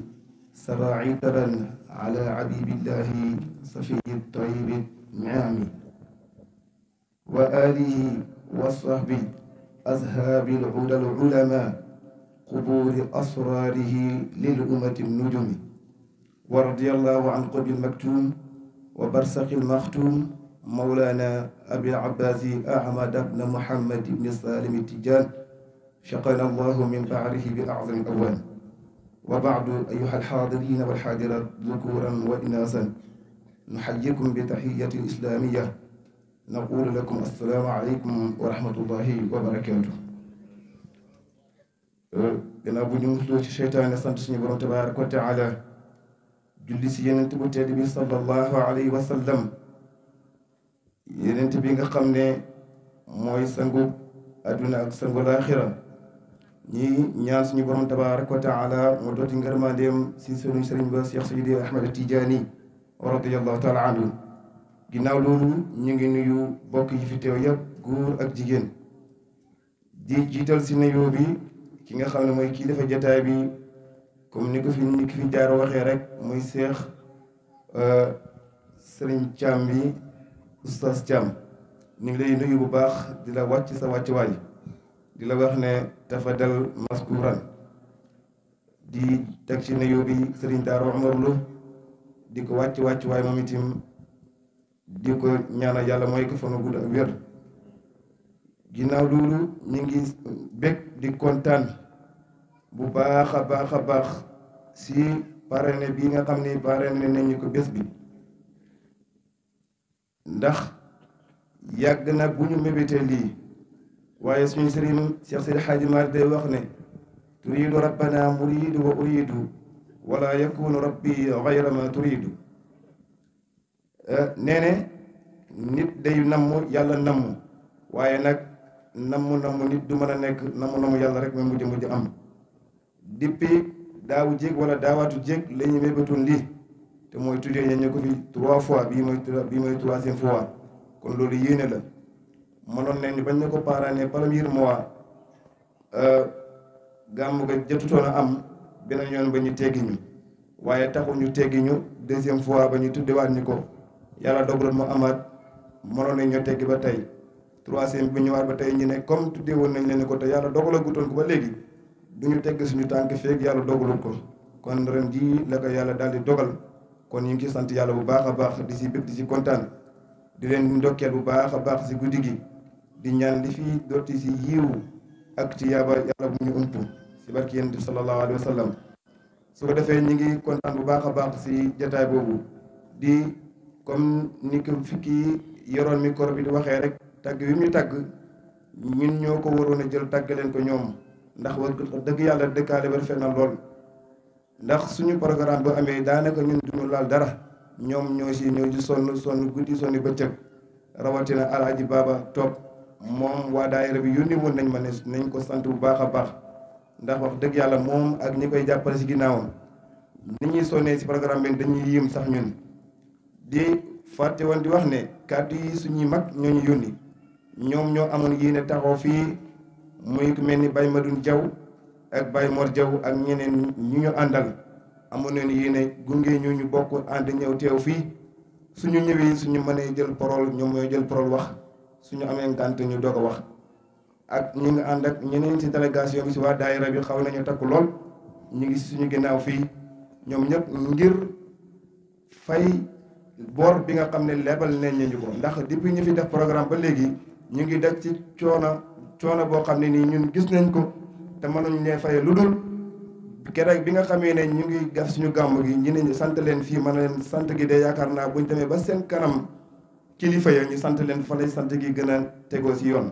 سراعترا على عبيب الله صفي الطيب النعم وآله وصحبه أذهاب العلا العلماء قبور أسراره للأمة النجم ورضي الله عن قطب المكتوم وبرسخ المختوم مولانا أبي العباس أحمد بن محمد بن سالم التجان شقنا الله من بعره بأعظم الأوان وبعد أيها الحاضرين والحاضرات ذكورا وإناثا نحييكم بتحية الإسلامية نقول لكم السلام عليكم ورحمة الله وبركاته gannaaw bu ñu musloo ci seytaane sant suñu borom tabaaraka wa taala julli si yenent bu tedd bi sallallahu alayhi wa sallam yenent bi nga xam ne mooy sangu adduna ak sangu laaxira ñi ñaan suñu borom tabaaraka wa taala mu dooti ngërmandeem si sunu sëriñ ba Cheikh Seydi Ahmad Tijaani radiyallahu taala anhu ginnaaw loolu ñu ngi nuyu bokk yi fi teew yëpp góor ak jigéen di jiital si nuyoo bi ki nga xam ne mooy kii dafa jataay bi comme ni ko fi jaar waxee rek muy Cheikh Sëriñ Thiam bi Oustaz Thiam ñu ngi lay nuyu bu baax di la wàcc sa wàcc di la wax ne tafadal maskuran di teg ci nuyu bi Sëriñ Daara Omar Lo di ko wàcc waay moom itam di ko ñaanal yàlla mooy ko fa nga gudd ak wér ginnaaw loolu ñu ngi bég di kontaan bu baax a baax si parrainé bi nga xam ne parrainé nañu ko bés bi ndax yàgg na bu ñu mébétee lii waaye suñu sëriñ Cheikh Seydi Hadji Malick day wax ne turiidu rabbana muriidu wa uriidu wala yakunu rabbi gayra ma turiidu nee ne nit day namm yàlla namm waaye nag namm nit du mën a nekk namm yàlla rek mooy mujj am depuis daawu jéeg wala daawaatu jéeg la ñu mébétoon lii te mooy tuddee ñu ko fi 3 fois bii mooy 3e fois kon loolu yéene la mënoon nañ ni bañ ne ko parrainé premier mois gàmm ga jotutoon a am beneen yoon ba ñu teggi ñu waaye taxul ñu teggi ñu 2e fois ba ñu tuddewaat ñu ko yàlla dogaloon mu amaat mënoon nañ ñoo teggi ba tey 3e bi ñëwaat ba tey ñu ne comme tuddee woon nañ leen ko te yàlla dogalagutoon ko ba léegi du ñu tegg suñu tànk feeg yàlla dogalul ko kon ren jii la ko yàlla daal di dogal kon ñu ngi sant yàlla bu baax a baax di si bëgg di si kontaan di leen ndokkeel bu baax a baax si guddi gi di ñaan li fi dotti si yiiw ak ci yàlla bu ñu ump si barki yonent bi sallallahu alayhi wa sallam su ko defee ñu ngi kontaan bu baax a baax si jataay boobu di comme ni ko fikki yoroon micro bi di waxee rek tàgg wi muy tàgg ñun ñoo ko waroon a jël tàgg leen ko ñoom ndax wax dëgg yàlla dëkkaale ba rafet na lool ndax suñu programme bu amee daanaka ñun duñu laal dara ñoom ñoo si ñëw di sonn guddi sonn bëccëg rawatina alaaji baaba toog moom waa daayira bi yónni woon nañ ma ne nañ ko sant bu baax a baax ndax wax dëgg yàlla moom ak ñi koy jàppale si ginnaawam ni ñuy sonnee si programme bi dañuy yéem sax ñun di fàtte woon di wax ne kàddu yi suñuy mag ñoo ñu yónni ñoom ñoo amoon yéene taxaw fii muy ku mel ni Baye Madoune Diaw ak Baye Mor Diaw ak ñeneen ñu ñu àndal amoon nañu yéene gunge ñu bokk ànd ñëw teew fii suñu ñëwee suñu mënee jël parole ñoom mooy jël parole wax suñu amee ngànt ñu doog a wax ak ñi nga ànd ak ñeneen ci délégation bi si waa daayira bi xaw nañu takku lool ñu ngi suñu ginnaaw fii ñoom ñëpp ngir fay boor bi nga xam ne lebal nañ ñu ko ndax depuis ñu fi def programme ba léegi ñu ngi daj ci coono boo xam ne nii ñun gis nañ ko te mënuñ leen faye lu dul keroog bi nga xamee ne ñu ngi def suñu gàmm gi ñu ne sant leen fii mën leen sant gi de yaakaar naa buñ demee ba seen kanam kilifa ya ñu sant leen fa lay sant gi gën a tegoo si yoon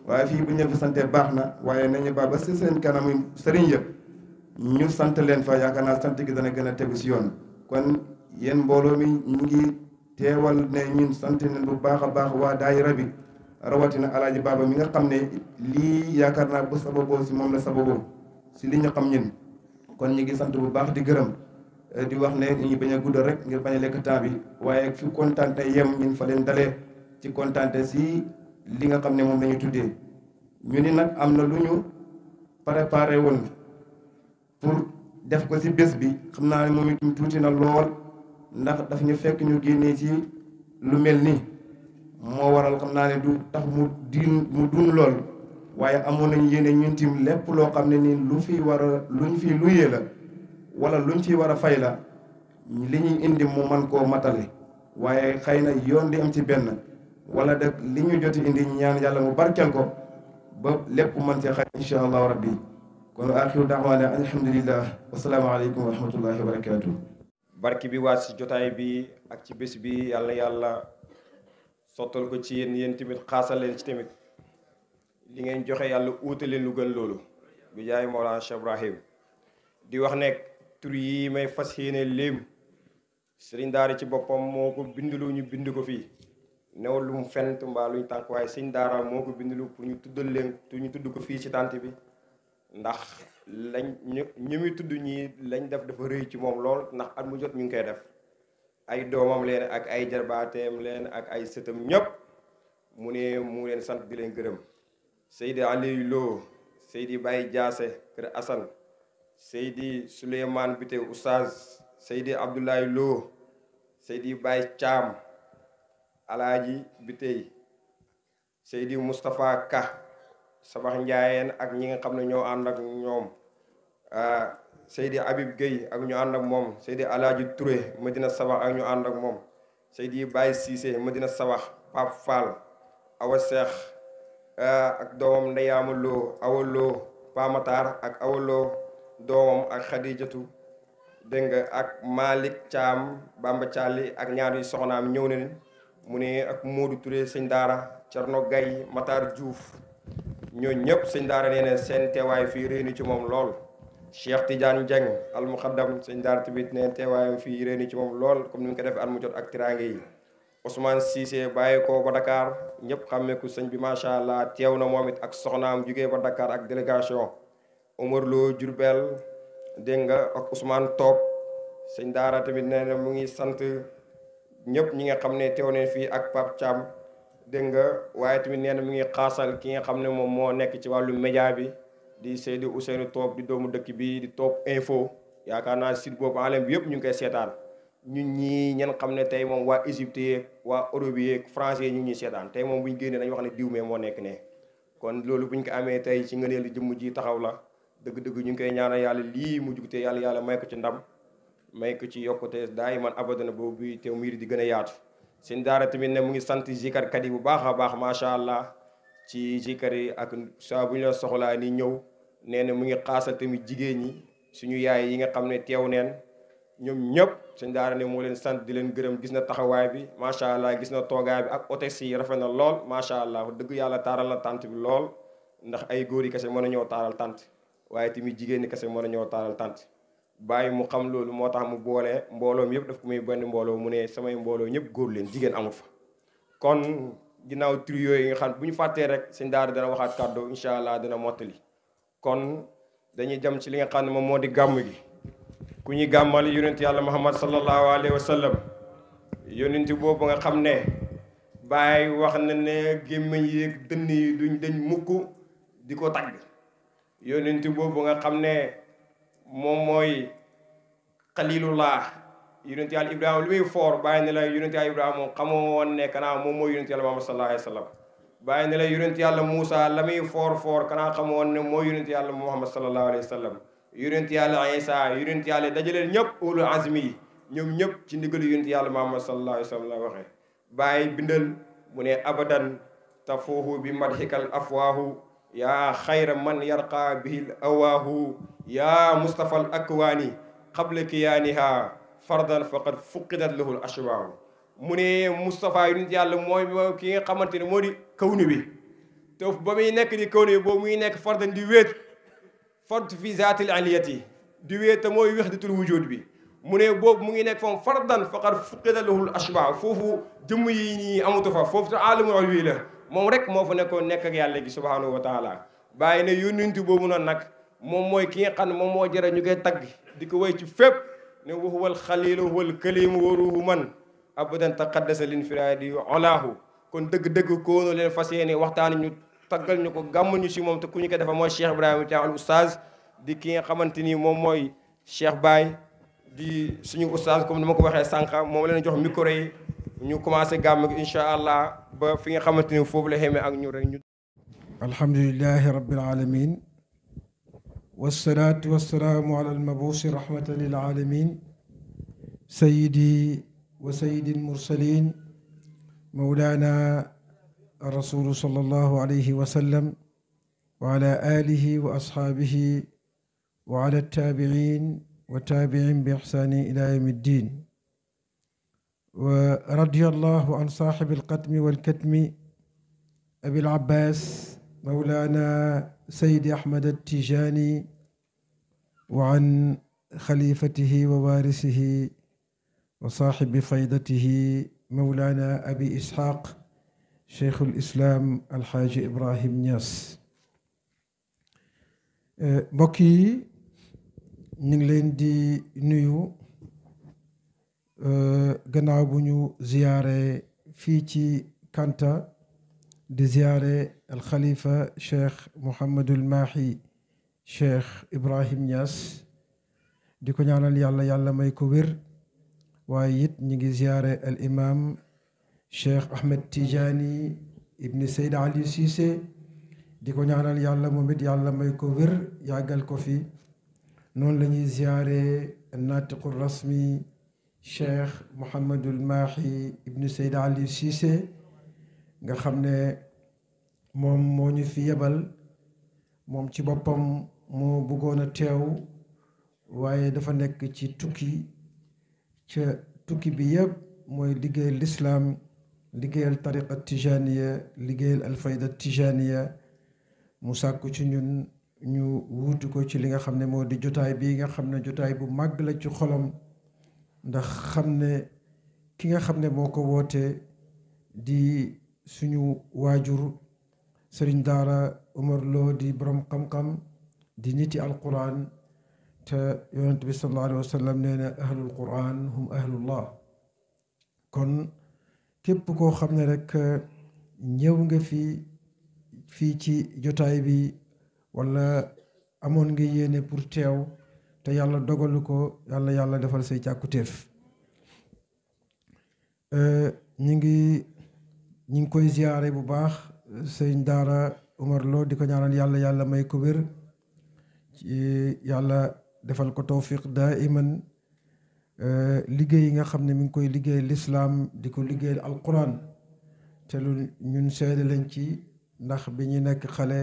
waaye fii bu ñu leen fa santee baax na waaye nañu ba si seen kanam sëriñ yëpp ñu sant leen fa yaakaar naa sant gi dana gën a tegu si yoon kon yéen mbooloo mi ñu ngi teewal ne ñun sant leen bu baax a baax waa daayira bi rawatina alaaji baaba mi nga xam ne lii yaakaar naa bu sababoo si moom la sababoo si li ñu xam ñun kon ñu ngi sant bu baax di gërëm di wax ne ñu bañ a guddal rek ngir bañ a lekk temps bi waaye fi kontaante yem ñun fa leen dalee ci kontaante si li nga xam ne moom la ñu tuddee ñu ni nag am na lu ñu préparé woon pour def ko si bés bi xam naa ne moom itam tuuti na lool ndax daf ñu fekk ñu génnee ci lu mel nii moo waral xam naa ne du tax mu dun lool waaye amoon nañu yéene ñun tim lépp loo xam ne nii lu fi war a luñ fi luyee la wala luñ fi war a fay la li ñuy indi mu man koo matale waaye xëy na yoon di am ci benn wala de li ñu joti indi ñaan yàlla mu barkeel ko ba lépp mën see xaj incha allahu rabbi kon axiru daawaana alhamdulillah wasalaamaaleykum wa rahmatullahi wa barakatuh barki bi waat si jotaay bi ak ci bés bi yàlla sottal ko ci yéen tamit xaasal leen ci tamit li ngeen joxe yàlla uute leen lu gën loolu bi jaay Mawlana Cheikh Ibrahim di wax nekk tur yi may fas yéene léem sëriñ daara ci boppam moo ko bindulu ñu bind ko fii newul lu mu fent mbaa luñ tànk waaye sëriñ daara moo ko bindulu pour ñu tuddal leen ñu tudd ko fii ci tànt bi ndax lañ ñu muy tudd ñii lañ def dafa rëy ci moom lool ndax at mu jot ñu ngi koy def ay doomam leen ak ay jarbaateem leen ak ay sëtam ñëpp mu ne mu leen sant di leen gërëm Seydi Aliou Lo Seydi Baye Diassé kër Assane Seydi Souleymane Bité Oustaz Seydi Abdoulaye Lo Seydi Baye Thiam Alaaji Bité Seydi Moustapha Ka Sabax Njaayeen ak ñi nga xam ne ñoo ànd ak ñoom Seydi Habib Gueye ak ñu ànd ak moom Seydi Alaaji Touré Medina Sabax ak ñu ànd ak moom Seydi Baye Cissé Medina Sabax Pape Fall Awa Cheikh ak doomam Ndeyaama Lo Awa Lo Pamatar ak Awa Lo doomam ak Khadijatu dégg nga ak Malick Thiam Bamba Thiali ak ñaari soxnaam ñëw nañ mu ne ak Modou Touré sëñ daara Thierno Gaye Matar Diouf ñooñu ñëpp sëñ daara nee na seen teewaay fii réuni ci moom lool Cheikh Tidiane Dieng al muqaddam sëñ daara tamit neen teewaayam fii réuni ci moom lool comme ni mu ko defee at mu jot ak tiraange yi Ousmane Cissé bàyyi ko ba Dakar ñëpp xàmmee ko sëñ bi macha allah teew na moom it ak soxnaam jugee ba Dakar ak délégation Omar Lo Diourbel dégg nga ak Ousmane Top sëñ daara tamit nee na mu ngi sant ñëpp ñi nga xam ne teew neen fii ak Pape Thiam dégg nga waaye tamit nee na mu ngi xaasal ki nga xam ne moom moo nekk ci wàllu média bi di Seydou Ousseynou Top di doomu dëkk bi di Top Info yaakaar naa site boobu alam bi yëpp ñu ngi koy seetaan ñun ñii ñen xam ne tey moom waa Égypte yeeg waa Europe yeeg français yi ñu ngi ñuy seetaan tey moom bu ñu génnee dañu wax ne diw mee moo nekk ne kon loolu bu ñu ko amee tey ci ngëneelu jëmm ji taxaw la dëgg-dëgg ñu ngi koy ñaanal yàlla lii mu jugte yàlla may ko ci ndam may ko ci yokkute daay man abadana boobu bi teew miir di gën a yaatu seen daara tamit ne mu ngi sant zikarkat yi bu baax a baax macha allah ci zikar yi ak saa bu ñu la soxlaa ni ñëw nee na mu ngi xaasal tamit jigéen ñi suñu yaay yi nga xam ne teew neen ñoom ñëpp seen daara ne moo leen sant di leen gërëm gis na taxawaay bi macha allah gis na toogaay bi ak hôtesse yi rafet na lool macha allah dëgg yàlla taaral na tant bi lool ndax ay góor yi kese mën a ñëw taaral tant waaye tamit jigéen ñi kese mën a ñëw taaral tant bàyyi mu xam loolu moo tax mu boole mbooloom yëpp daf ko muy benn mbooloo mu ne samay mbooloo ñëpp góor leen jigéen amul fa kon ginnaaw trio yi nga xam bu ñu fàttee rek seen daara dana waxaat kàddu incha allah dana mottali kon dañuy jëm ci li nga xam ne moom moo di gàmm gi ku ñuy gàmmal yonent yàlla muhammad sallallahu alayhi wa sallam yonent boobu nga xam ne Baay wax na ne gémmiñ yi dënn yi duñ dañ mukk di ko tagg yonent boobu nga xam ne moom mooy xalilullah yonent yàlla ibrahima lu muy foor bàyyi ne la yonent yàlla ibrahima moom xamoo woon ne kanaa moom mooy yonent yàlla muhammad sallallahu alayhi wa sallam bàyyi ne la yonent yàlla Moussa la muy foor kanaa xamoo woon ne mooy yonent yàlla muhammad sallallahu alayhi wa sallam yonent yàlla Isa yonent yàlla dajaleen ñëpp ulul azmi yi ñoom ñëpp ci ndigalu yonent yàlla muhammad sallallahu alayhi wa sallam la waxee bàyyi bindal mu ne abadan tafuuhu bi madhikal afwaahu yaa xayra man yarqa bihil awaahu yaa Mustafa al akwaani qabla kiyaaniha fardan faqad fuqidat lahul ashbaahu mu ne Moustapha yonent yàlla mooy ki nga xamante ne moo di kawni bi te ba muy nekk di kawni bi boobu muy nekk fardan di wéet fard fi zaatil aliyati di wéet te mooy wahdatul wujud bi mu ne boobu mu ngi nekk foofu fardan faqad fuqidat lahul ashbaahu foofu jëmm yi nii amatu fa foofu te alamul ulwi la moom rek moo fa nekkoon nekk ak yàlla gi subhanahu wa taala bàyyi ne yonent boobu noonu nag moom mooy ki nga xam ne moom moo jëre ñu koy tagg di ko way ci fépp ne wa huwal xalilu huwal kalimu wa ruhu man abadan taqaddasa linfiraadi olaahu kon dëgg-dëgg koonu leen fas yéene waxtaan ñu taggal ñu ko gàmm ñu si moom te ku ñu ko defa mooy Cheikh Ibrahima Thiam al oustaz di ki nga xamante ni moom mooy Cheikh Baye di suñu oustaz comme ni ma ko waxee sànq moom leen jox micro yi ñu commencé gàmm gi incha allah ba fi nga xamante ni foofu la xamee ak ñu rek ñu alhamdulillahi rabbil alamin wassalatu wassalaamu ala almabuusi rahmatan lil alamin sayyidi wa sayyidi almursalin mawlana الرسول صلى الله عليه وسلم وعلى آله وأصحابه وعلى التابعين وتابعين بإحسان إلى يوم الدين ورضي الله عن صاحب القتم والكتم أبي العباس مولانا سيد أحمد التيجاني وعن خليفته ووارثه وصاحب فيضته مولانا أبي إسحاق شيخ الإسلام الحاج إبراهيم نياس mbokk yi ñu ngi leen di nuyu gannaaw bu ñu ziyaare fii ci Kanta di ziyaare alxalifa Cheikh Mouhamadul Mahi Cheikh Ibrahim Niass di ko ñaanal yàlla may ko wér waaye it ñu ngi ziyaare al imam Cheikh Ahmed Tijani ibni Seyd Ali Cissé di ko ñaanal yàlla moom it yàlla may ko wér yàggal ko fi noonu la ñuy ziyaare natiqu rasmi Cheikh Mouhamadul Mahi ibni Seyd Ali Cissé nga xam ne moom moo ñu fi yebal moom ci boppam moo bëggoon a teew waaye dafa nekk ci tukki ca tukki bi yëpp mooy liggéeyal lislaam liggéeyal tariqa tijaniya liggéeyal alfayda tijaniya mu sàkku ci ñun ñu wuutu ko ci li nga xam ne moo di jotaay bii nga xam ne jotaay bu màgg la ci xolam ndax xam ne ki nga xam ne moo ko woote di suñu waajur sëriñ daara Umar Lo di borom xam-xam di niti alquran te yonent bi sallallahu alayhi wa sallam nee na ahlul quran hum ahlullah. kon képp koo xam ne rek ñëw nga fii ci jotaay bi wala amoon nga yéene pour teew te yàlla dogalu ko, yàlla defal say càkkutéef. ñi ngi koy ziyaare bu baax sëñ daara Umar Lo, di ko ñaanal yàlla may ko wér, yàlla defal ko tawfiq daa iman. liggéey yi nga xam ne mi ngi koy liggéey lislaam di ko liggéey alquran te lu ñun seede lañ ci, ndax bi ñu nekk xale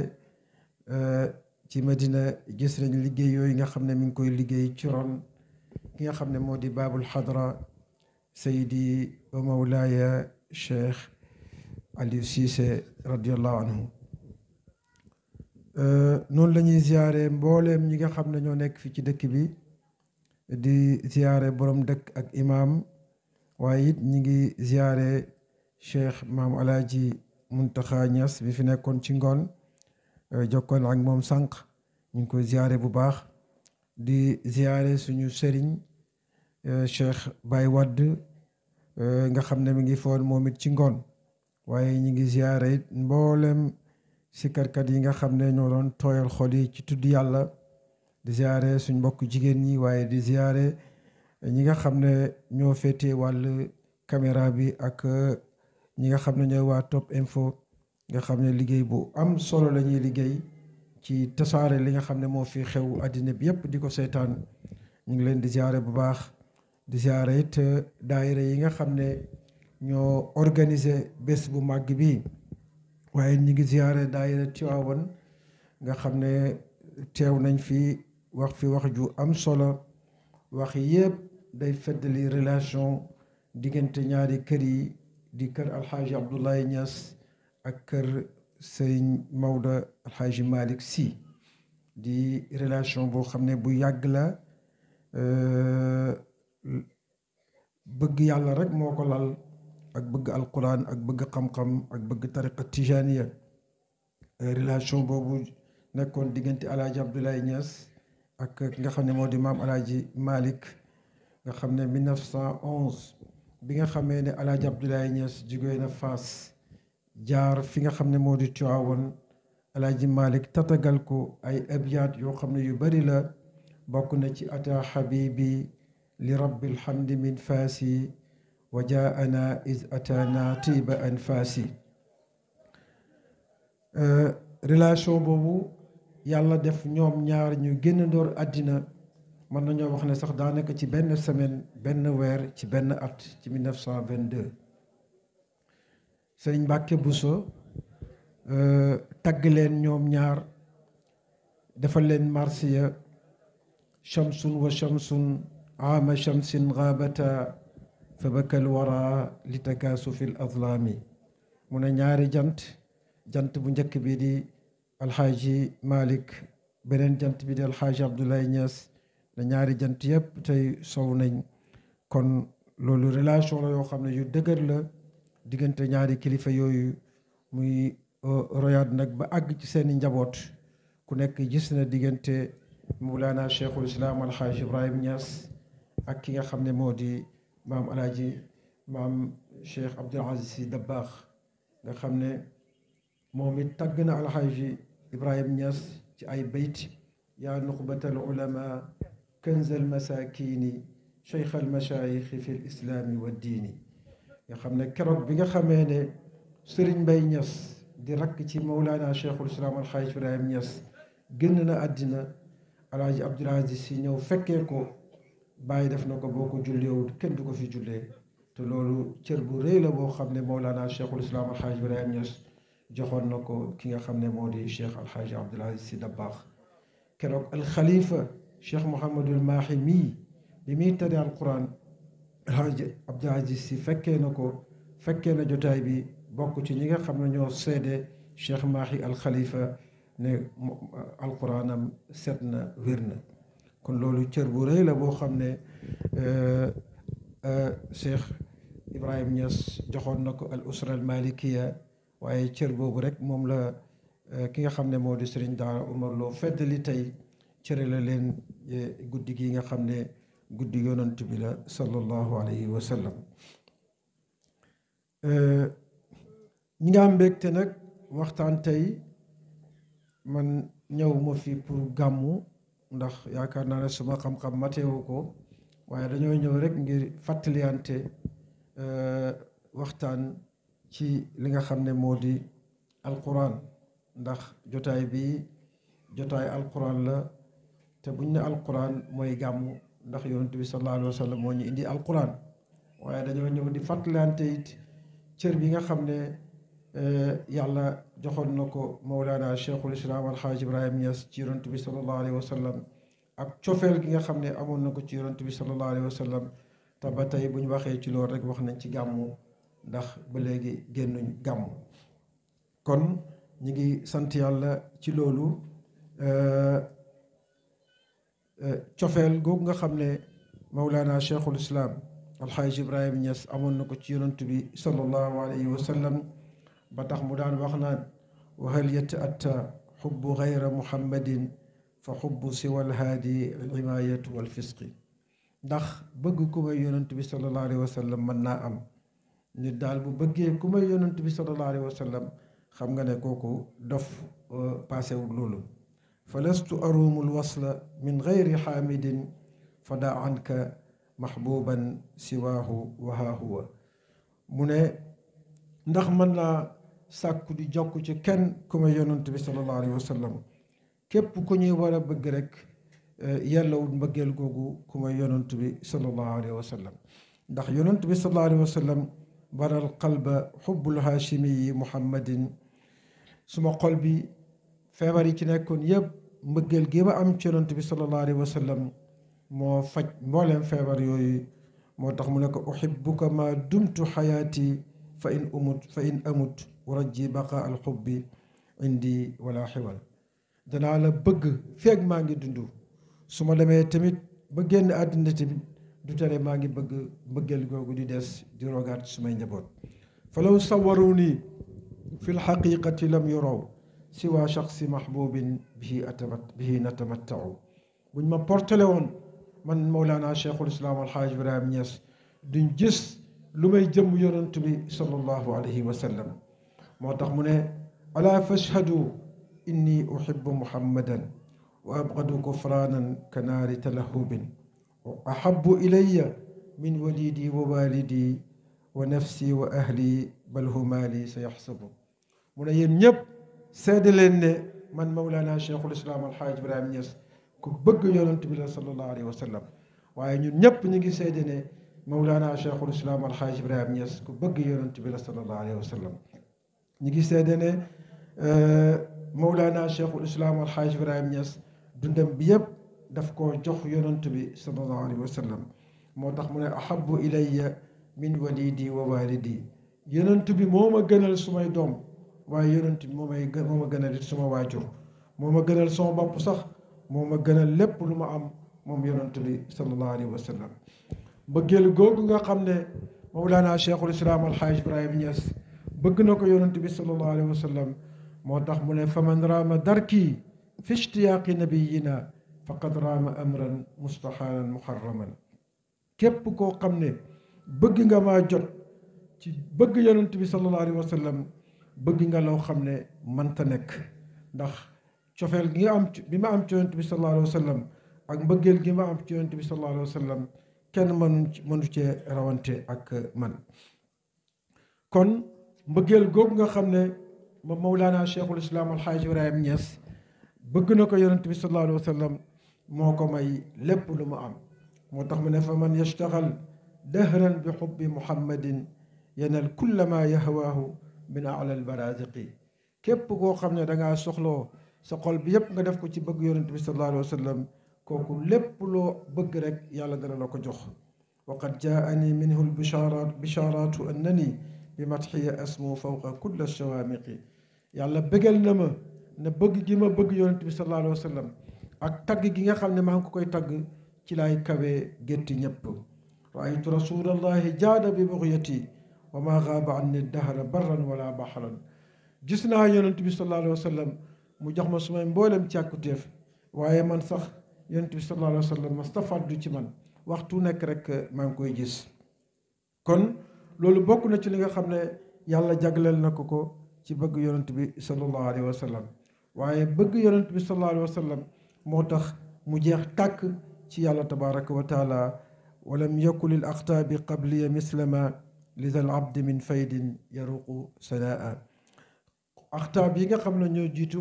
ci Medina gis nañ liggéey yooyu nga xam ne mi ngi koy liggéey ci ron ki nga xam ne moo di baabul xadra sayidi wa mawlaaya Cheikh Aliou Cissé radiallahu anhu. noonu la ñuy ziyaare mbooleem ñi nga xam ne ñoo nekk fii ci dëkk bi, di ziyaare borom dëkk ak imaam, waaye it ñi ngi ziyaare Cheikh Maam Alaaji Muntaxa Ñas bi fi nekkoon ci ngoon, jokkoon ak moom sànq, ñu ngi koy ziyaare bu baax. di ziyaare suñu sëriñ Cheikh Baye Wadd nga xam ne mi ngi foon moom it ci ngoon, waaye ñi ngi ziyaare it mboolem sikarkat yi nga xam ne ñoo doon tooyal xol yi ci tudd yàlla. di ziyaare suñ mbokk jigéen ñi, waaye di ziyaare ñi nga xam ne ñoo féetee wàll caméra bi ak ñi nga xam ne ñooy waa Top Info, nga xam ne liggéey bu am solo la ñuy liggéey ci tasaare li nga xam ne moo fi xew àddina bi yépp di ko seetaan. ñu ngi leen di ziyaare bu baax. di ziyaare it daayira yi nga xam ne ñoo organiser bés bu màgg bi, waaye ñu ngi ziyaare daayira Tiwaawan nga xam ne teew nañ fi wax ju am solo. wax yëpp day feddali relation diggante ñaari kër yi, di kër alxaaji Abdoulaye Niass ak kër Sëriñ Maodo alxaaji Malick Sy, di relation boo xam ne bu yàgg la. bëgg yàlla rek moo ko lal, ak bëgg alquran, ak bëgg xam-xam, ak bëgg tariqa tijaniya. relation boobu nekkoon diggante alaaji Abdoulaye Niass ak nga xam ne moo di maam alaaji Malick, nga xam ne 1911 bi nga xamee ne alaaji Abdoulaye Niass jógee na Fass jaar fi nga xam ne moo di Tiwaawan, alaaji Malick tatagal ko ay abyaat yoo xam ne yu bari la. bokk na ci ata habibi li rabbil hamdi min faasi wa jaana is atana tiba anfaasi. relation boobu yàlla def ñoom ñaar ñu génn ndoor àddina, mën nañoo wax ne sax daanaka ci benn semaine, benn weer, ci benn at, ci 1922. Sëriñ Mbàkke Buso tagg leen ñoom ñaar, defal leen marsiya shamsun wa shamsun ama shamsin gaabata fa bakal wara li takaasufi l azlaami. mu ne ñaari jant bu njëkk bi di alxaaji Malick, beneen jant bi di alxaaji Abdoulaye Niass, da ñaari jant yëpp tey sow nañ. kon loolu relation la yoo xam ne yu dëgër la diggante ñaari kilifa yooyu, muy royaat nag ba àgg ci seeni njaboot. ku nekk gis na diggante Mawlana Cheikhul Islam alxaaji Ibrahim Niass ak ki nga xam ne moo di maam alaaji maam Cheikh Abdoul Aziz Sy Dabakh, nga xam ne moom it tagg na alxaaji Ibrahim Niass ci ay bayt: yaa nuxbatal ulama kanzal masakini cheikh al mashayikhi fi l islaami wa diini. nga xam ne keroog bi nga xamee ne Serigne Mbaye Niass di rakk ci Mawlana Cheikhul Islam alxaaji Ibrahim Niass génn na àddina, alaaji Abdoul Aziz Sy ñëw fekkee ko, bàyyi def na ko boo ko julleewul kenn du ko fi jullee. te loolu cër bu rëy la boo xam ne Mawlana Cheikhul Islam alxaaji Ibrahim Niass joxoon na ko ki nga xam ne moo di Cheikh alxaaji Abdoul Aziz Sy Dabakh. keroog alxalifa Cheikh Mouhamadul Mahi mii bi muy tari alquran, alxaaji Abdoul Aziz Sy fekkee na jotaay bi, bokk ci ñi nga xam ne ñoo seede Cheikh Mahi alxalifa ne alquranam set na, wér na. kon loolu cër bu rëy la boo xam ne Cheikh Ibrahim Niass joxoon na ko al usra al malikiya, waaye cër boobu rek moom la ki nga xam ne moo di Serigne Daara Umar Lo feddali tey cërale leen guddi gi nga xam ne guddi yonant bi la sallallahu alayhi wa sallam. ñi nga am mbégte nag waxtaan tey man ñëw ma fi pour gàmmu ndax yaakaar naa ne suma xam-xam mateewu ko waaye dañoo ñëw rek ngir fàttaliyante waxtaan ci li nga xam ne moo di alquran ndax jotaay bi jotaay alquran la te buñ ne alquran mooy gàmmu ndax yonent bi sallallahu alayhi wa sallam moo ñu indi alquran waaye dañoo ñëw di fàttaliyante it cër bi nga xam ne yàlla joxoon na ko Mawlana Cheikhul Islam Alxaaj Ibrahim Niass ci yonent bi sallallahu alayhi wa sallam ak cofeel gi nga xam ne amoon na ko ci yonent bi sallallahu alayhi wa sallam te ba tey bu ñu waxee ci loolu rek wax nañ ci gàmmu ndax ba léegi génnuñ gàmmu kon ñu ngi sant yàlla ci loolu cofeel googu nga xam ne Mawlana Cheikhul Islam Alxaaj Ibrahim Niass amoon na ko ci yonent bi sallallahu alayhi wa sallam ba tax mu daan wax naan wa hal yata'atta xubbu gayra muhammadin fa xubbu siwal haadi alimayatu wal fisqi ndax bëgg ku may yonent bi sallallahu alayhi wa sallam mën naa am nit daal bu bëggee ku may yonent bi sallallahu alayhi wa sallam xam nga ne kooku dof paasewul loolu fa lastu arumu lwasla min gayri xaamidin fa daa anka mahbuban siwaahu wa haa huwa mu ne ndax mën naa sàkku di jokk ci kenn ku may yonent bi sallallahu alayhi wa sallam képp ku ñuy war a bëgg rek yellawul mbëggeel googu ku may yonent bi sallallahu alayhi wa sallam ndax yonent bi sallallahu alayhi wa sallam baral qalba xubbul haashimiyi muhammadin suma xol bi feebar yi ci nekkoon yëpp mbëggeel gi ma am ci yonent bi sallallahu alayhi wa sallam moo faj mbooleem feebar yooyu moo tax mu ne ko uhibbuka ma dumtu xayaati fa in amut urajji baqa alxubbi indi wala xiwal danaa la bëgg feeg maa ngi dund su ma demee tamit ba génn àddina tamit du tere maa ngi bëgg mbëggeel googu di des di rogaat sumay njaboot fa law sawaruni fi lxaqiqati lam yuraw siwa shaxsi mahbubin bihi natamattau buñ ma portale woon man Mawlana Cheikhul Islam Alxaaj Ibrahim Niass duñ gis lu may jëm yonent bi sallallahu alayhi wa sallam moo tax mu ne ala fashhadu inni uhibbu muhammadan wa abgadu kufranan ka naari talahubin ahabu ilayya min walidi wa walidi wa nafsi wa ahli bal humaali sa yaxsabu mu ne yéen ñëpp seede leen ne man Mawlana Cheikhul Islam Alxaaj Ibrahim Niass ku bëgg yonent bi la sallallahu alayhi wa sallam waaye ñun ñëpp ñu ngi seede ne Mawlana Cheikhul Islam Alxaaj Ibrahim Niass ku bëgg yonent bi la sallallahu alayhi wa sallam ñu ngi seede ne Mawlana Cheikhul Islam Alxaaj Ibrahim Niass dundam bi yëpp daf koo jox yonent bi sallallahu alayhi wa sallam moo tax mu ne ahabu ilayya min walidi wa walidi yonent bi moo ma gënal sumay doom waaye yonent bi moo ma gënal it suma waajur moo ma gënal sama bopp sax moo ma gënal lépp lu ma am moom yonent bi sallallahu alayhi wa sallam mbëggeel googu nga xam ne Mawlana Cheikhul Islam Alxaaj Ibrahim Niass bëgg na ko yonent bi sallallahu alayhi wa sallam moo tax mu ne faman raama darki fi ishtiyaaqi nabiyina faqad raama amran mustaxaalan muharraman képp koo xam ne bëgg nga maa jot ci bëgg yonent bi sallallahu alayhi wa sallam bëgg nga loo xam ne mënta nekk ndax cofeel gi nga am bi ma am ci yonent bi sallallahu alayhi wa sallam ak mbëggeel gi ma am ci yonent bi sallallahu alayhi wa sallam kenn mënu cee rawante ak man kon mbëggeel googu nga xam ne moom Mawlana Cheikhul Islam Alxaaj Ibrahim Niass bëgg na ko yonent bi sallallahu alayhi wa sallam moo ko may lépp lu mu am moo tax mu ne fa man yashtagal dahran bi xubbi muhammadin yanal kulla ma yahwaahu min ala albaraziqi képp koo xam ne dangaa soxloo sa xol bi yépp nga def ko ci bëgg yonent bi sallallahu alayhi wa sallam kooku lépp loo bëgg rek yàlla dana la ko jox wa qad jaani minhu albisharatu annani bi matxiya asmu fawqa kulla alchawaamiqi yàlla bëggal na ma ne bëgg gi ma bëgg yonent bi sallallahu alayhi wa sallam ak tagg gi nga xam ne maa ngi ko koy tagg ci laay kawee gétti ñëpp raaytu rasulallahi jaada bi bugyati wa ma gaaba anni dahra barran wala baxran gis naa yonent bi sallallahu alayhi wa sallam mu jox ma sumay mboolem càkkutéef waaye man sax yonent bi sallallahu alayhi wa sallam mastafaddu ci man waxtu nekk rek maa ngi koy gis. kon loolu bokk na ci li nga xam ne yàlla jagleel na ko ci bëgg yonent bi sallallahu alayhi wa sallam waaye bëgg yonent bi sallallahu alayhi wa sallam moo tax mu jeex tàkk ci yàlla tabaraka wa taala walam yakun lil aqtaabi qabliya mislama lida al abdi min faydin yaruqu sanaa aqtaab yi nga xam ne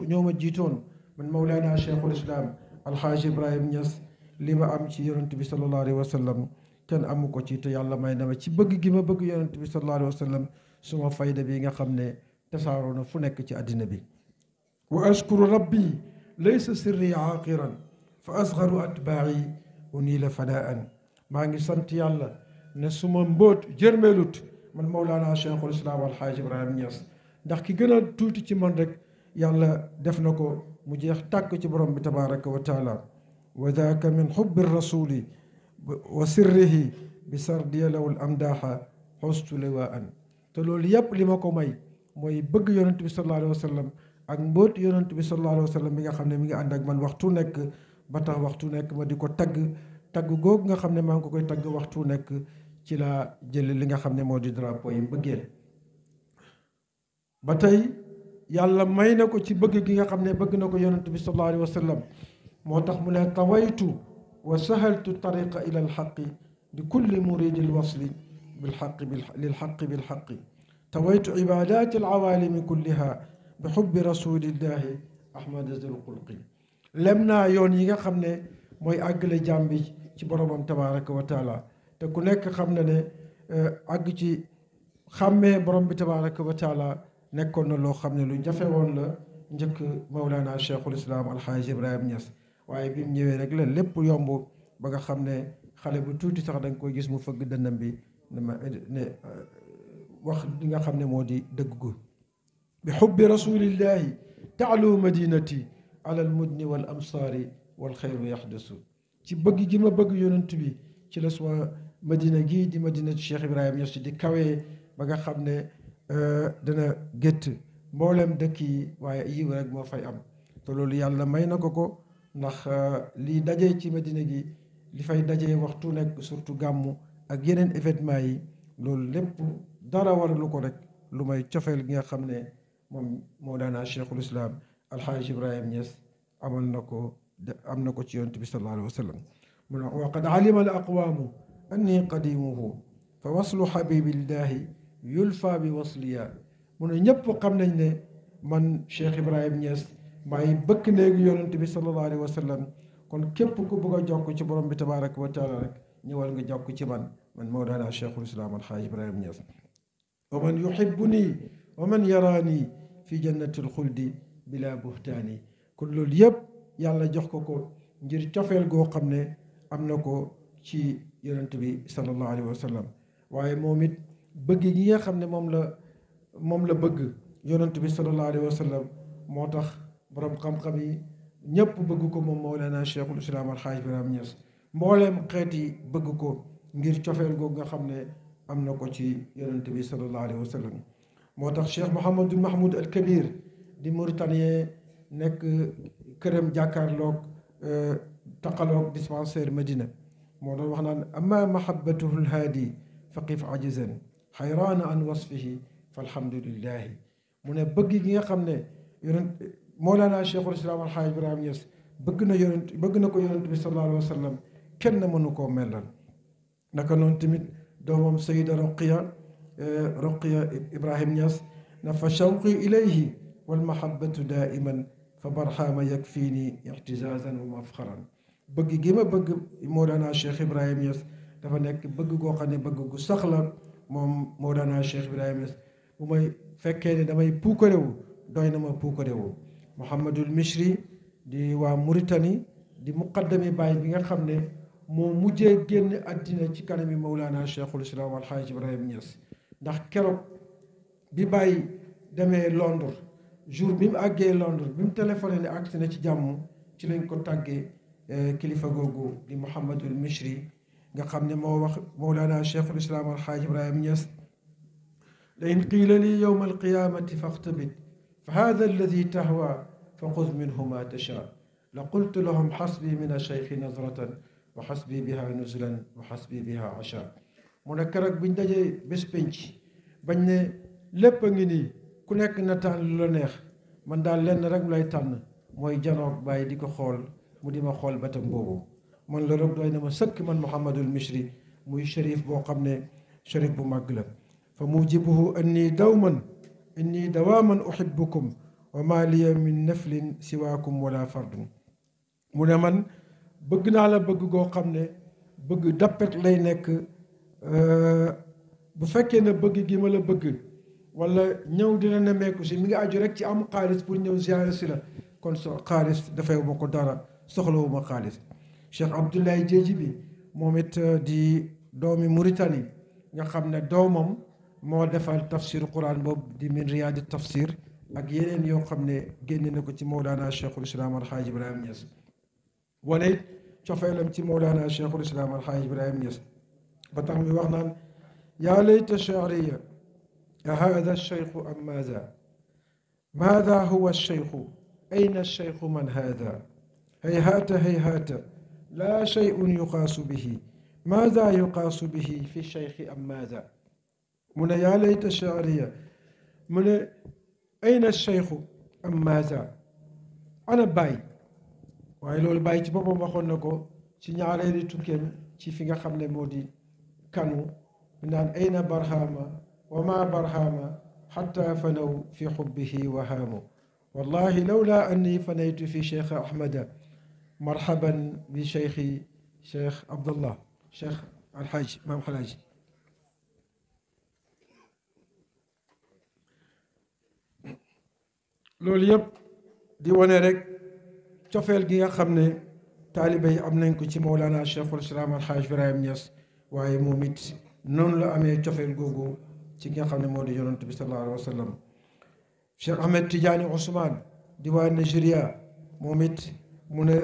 ñoo ma jiitoon man mawlaana cheikhul islam alxaaji ibrahim Niass li ma am ci yonent bi sallallahu alayhi wa sallam kenn amu ko ci te yàlla may na ma ci bëgg gi ma bëgg yonent bi sallallahu alayhi wa sallam suma fayda bi nga xam ne tasaaroo na fu nekk ci àddina bi wa ashkuru rabbi laysa sirri aaqiran fa asgaru atbaa'i unila fanaan maa ngi sant yàlla ne suma mbóot jërmeelut man mawlaana cheikhul islam alxaaji ibrahim Niass ndax ki gën a tuuti ci man rek yàlla def na ko mu jeex tàkk ci borom bi tabaraka wa taala wa daaka min xubbi rasuli wa sirrihi bi sardiya lawul amdaaxa xostu liwaan te loolu yépp li ma ko may mooy bëgg yonent bi sallallahu alayhi wa sallam ak mbóot yonent bi sallallahu alayhi wa sallam mi nga xam ne mi ngi ànd ak man waxtu nekk ba tax waxtu nekk ma di ko tagg googu nga xam ne maa ngi ko koy tagg waxtu nekk ci laa jële li nga xam ne moo di drapeau yi mbëggeel ba tey yàlla may na ko ci bëgg gi nga xam ne bëgg na ko yonent bi sallallahu alayhi wa sallam moo tax mu ne tawaytu wa sahaltu tariqa ila alxaqi li kulli muridi alwasli bilxaqi lilxaqi bilxaqi tawaytu ibadati alawalimi kulliha bi xubbi rasulillahi ahmada zil xulqi lem naa yoon yi nga xam ne mooy àggale jàmm bi ci boromam tabaraka wa taala te ku nekk xam na ne àgg ci xàmmee borom bi tabaraka wa taala nekkoon na loo xam ne lu jafe woon la njëkk mawlaana cheikhul islam alxaaji ibrahim Niass waaye bi mu ñëwee rek la lépp yomb ba nga xam ne xale bu tuuti sax da nga koy gis mu fëgg dënnam bi ne wax li nga xam ne moo di dëgg gu bi xubbi rasulillahi taalu madinati ala al mudni wal amsaari wal xayru yaxdasu ci bëgg gi ma bëgg yonent bi ci la suma madina gii di madinati cheikh ibrahim Niass di kawee ba nga xam ne dana gétt mboolem dëkk yi waaye yiw rek moo fay am te loolu yàlla may na ko ndax lii dajee ci madina gi li fay dajee waxtu nekk surtout gàmmu ak yeneen événement yi loolu lépp dara waralu ko rek lu may cofeel gi nga xam ne moom mawlaana cheikhul islam alxaaji ibrahim Niass am na ko ci yonent bi sallallahu alayhi wa sallam mu ne wa qad alima al aqwaamu anni qadimuhu fa waslu xabibillahi yulfa bi wasliya mu ne ñëpp xam nañ ne man cheikh ibrahim Niass maay bëkk néegi yonent bi sallallahu alayhi wa sallam kon képp ku bëgg a jokk ci borom bi tabaraka wa taala rek ñëwal nga jokk ci man mawlaana cheikhul islam alxaaji ibrahim Niass wa man yuhibbuni wa man yaraani fi jannati alxuldi bila buhtaani kon loolu yëpp yàlla jox ko ngir cofeel goo xam ne am na ko ci yonent bi sallallahu alayhi wa sallam waaye moom it bëgg gi nga xam ne moom la bëgg yonent bi sallallahu alayhi wa sallam moo tax borom xam-xam yi ñëpp bëgg ko moom mawlana cheikhul islam alxaaj ibrahim Niass mbooleem xeet yi bëgg ko ngir cofeel googu nga xam ne am na ko ci yonent bi sallallahu alayhi wa sallam moo tax cheikh Mouhamadul Mahmoud al Kabir di mauritanien nekk këram jàkkaarloog taqaloog dispensaire Medina moo doon wax naan amma mahabbatuhu lhaadi faqif ajizan xayraana an wasfihi falhamdulillahi mu ne bëgg gi nga xam ne yonent Mawlana cheikhul islam alxaaj ibrahim Niass bëgg na ko yonent bi sallallahu alayhi wa sallam kenn mënu koo mellal naka noonu tamit doomam sayida Roqiya ibrahim Niass na fa shawqi ilayhi walmahabatu daiman fa barxaama yakfiini ixtisaasan wa mafxaran bëgg gi ma bëgg Mawlana cheikh ibrahim Niass dafa nekk bëgg goo xam ne bëgg gu sax la moom Mawlana cheikh ibrahim Niass bu may fekkee ne damay puukarewu doy na ma puukarewu Mouhamadul Mishri di waa Mauritanie di muqaddami baay bi nga xam ne moo mujjee génn àddina ci kanami Mawlana cheikhul islam alxaaj ibrahim Niass ndax keroog bi bàyyi demee Londres jour bi mu àggee Londres bi mu téléphoné ne agsi na ci jàmm ci lañ ko tàggee kilifa googu di Mouhamadul Mishri nga xam ne moo wax Mawlana cheikhul islam alxaaj ibrahim Niass la in qiila li yowma alqiyamati faxtabit fa hada alladi tahwa fa xuz minhu ma tasha la qultu lahum xasbi min acheikhi nazratan wa xasbi biha nuzulan wa xasbi biha acha mu ne keroog buñ dajee bés pénc bañ ne lépp a ngi nii ku nekk na tànn lu la neex man daal lenn rek mu lay tànn mooy janoog bàyyi di ko xool mu di ma xool batam boobu man la rek doy na ma sëkk man Mouhamadul Misri muy shérif boo xam ne shérif bu màgg la fa mujibuhu anni dawman inni dawaaman uhibbukum wa ma liya min naflin siwaakum wala fardun mu ne man bëgg naa la bëgg goo xam ne bëgg dappet lay nekk bu fekkee ne bëgg gi ma la bëgg wala ñëw dina nemmeeku si mi ngi aju rek ci am xaalis pour ñëw ziyaare si la kon so xaalis dafay ma ko dara soxlawuma xaalis Cheikh Abdoulaye Jéeji bi moom it di doomi Mauritanie nga xam ne doomam moo defal tafsir quran boobu di min riyaadi tafsir ak yeneen yoo xam ne génne na ko ci Mawlana Cheikhul Islam Alxaaj Ibrahim Niass wane it cofeelam ci Mawlana Cheikhul Islam Alxaaj Ibrahim Niass ba tax mi wax naan yaa layta shaariya ahada alcheikhu am maada huwa alcheikhu ayna alcheikhu man hada hayhaata hayhaata laa shay'un yuqaasu bihi maada yuqaasu bihi fi cheikhi am maada mu ne yaa layta shaariya mu ne ayna alcheikhu am maada ana Baay waaye loolu Baay ci boppam waxoon na ko ci ñaareeri tukkeem ci fi nga xam ne moo di Kanu naan ayna barhama wa ma barhama xatta fanaw fi xubbihi wa haamu wallahi lawla anni fanaytu fi cheikh ahmada marhaban bi cheikhi cheikh abdallah cheikh alxaaj maam xalaaj loolu yëpp di wane rek cofeel gi nga xam ne taaliba yi am nañ ko ci Mawlana cheikhul islam alxaaj Ibrahim Niass waaye moom it noonu la amee cofeel googu ci nga xam ne moo di yonent bi sallallahu alayhi wa sallam Cheikh Ahmed Tidiane Ousmane di waa Nigeria moom it mu ne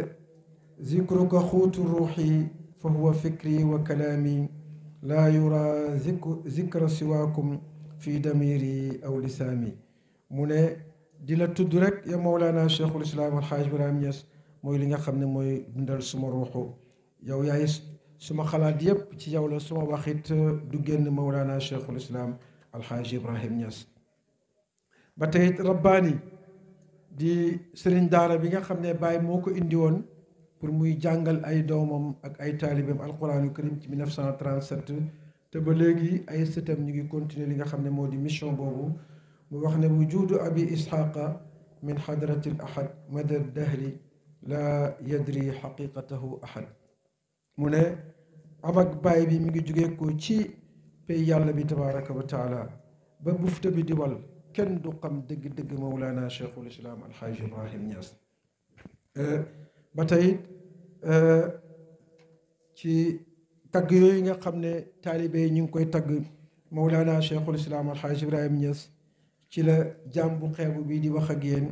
zikruka xuutu ruuxi fa huwa fikri wa kalaami laa yura zikra siwaakum fi damiri aw lisaami mu ne di la tudd rek ya Mawlana Cheikhul Islam Alxaaj Ibrahim Niass mooy li nga xam ne mooy dundal suma ruuxu yow yaay suma xalaat yépp ci yow la suma waxit du génn Mawlana Cheikhul Islam Alxaaj Ibrahim Niass ba tey rabbaani di sëriñ daara bi nga xam ne Baay moo ko indi woon pour muy jàngal ay doomam ak ay taalibeem alquraanu karim ci 1937 te ba léegi ay sëtam ñu ngi continuer li nga xam ne moo di mission boobu mu wax ne wujudu abi isxaqa min xadrati l ahad mada dahri la yadri xaqiqatahu ahad mu ne am ak Baay bi mi ngi jógee ko ci pay yàlla bi tabaraka wa taala ba bufta bi di wal kenn du xam dëgg-dëgg Mawlana Cheikhul Islam Alxaaj Ibrahim Niass ba tey ci tagg yooyu nga xam ne taalibe yi ñu ngi koy tagg Mawlana Cheikhul Islam Alxaaj Ibrahim Niass ci la jaam bu xeebu bi di wax ak yéen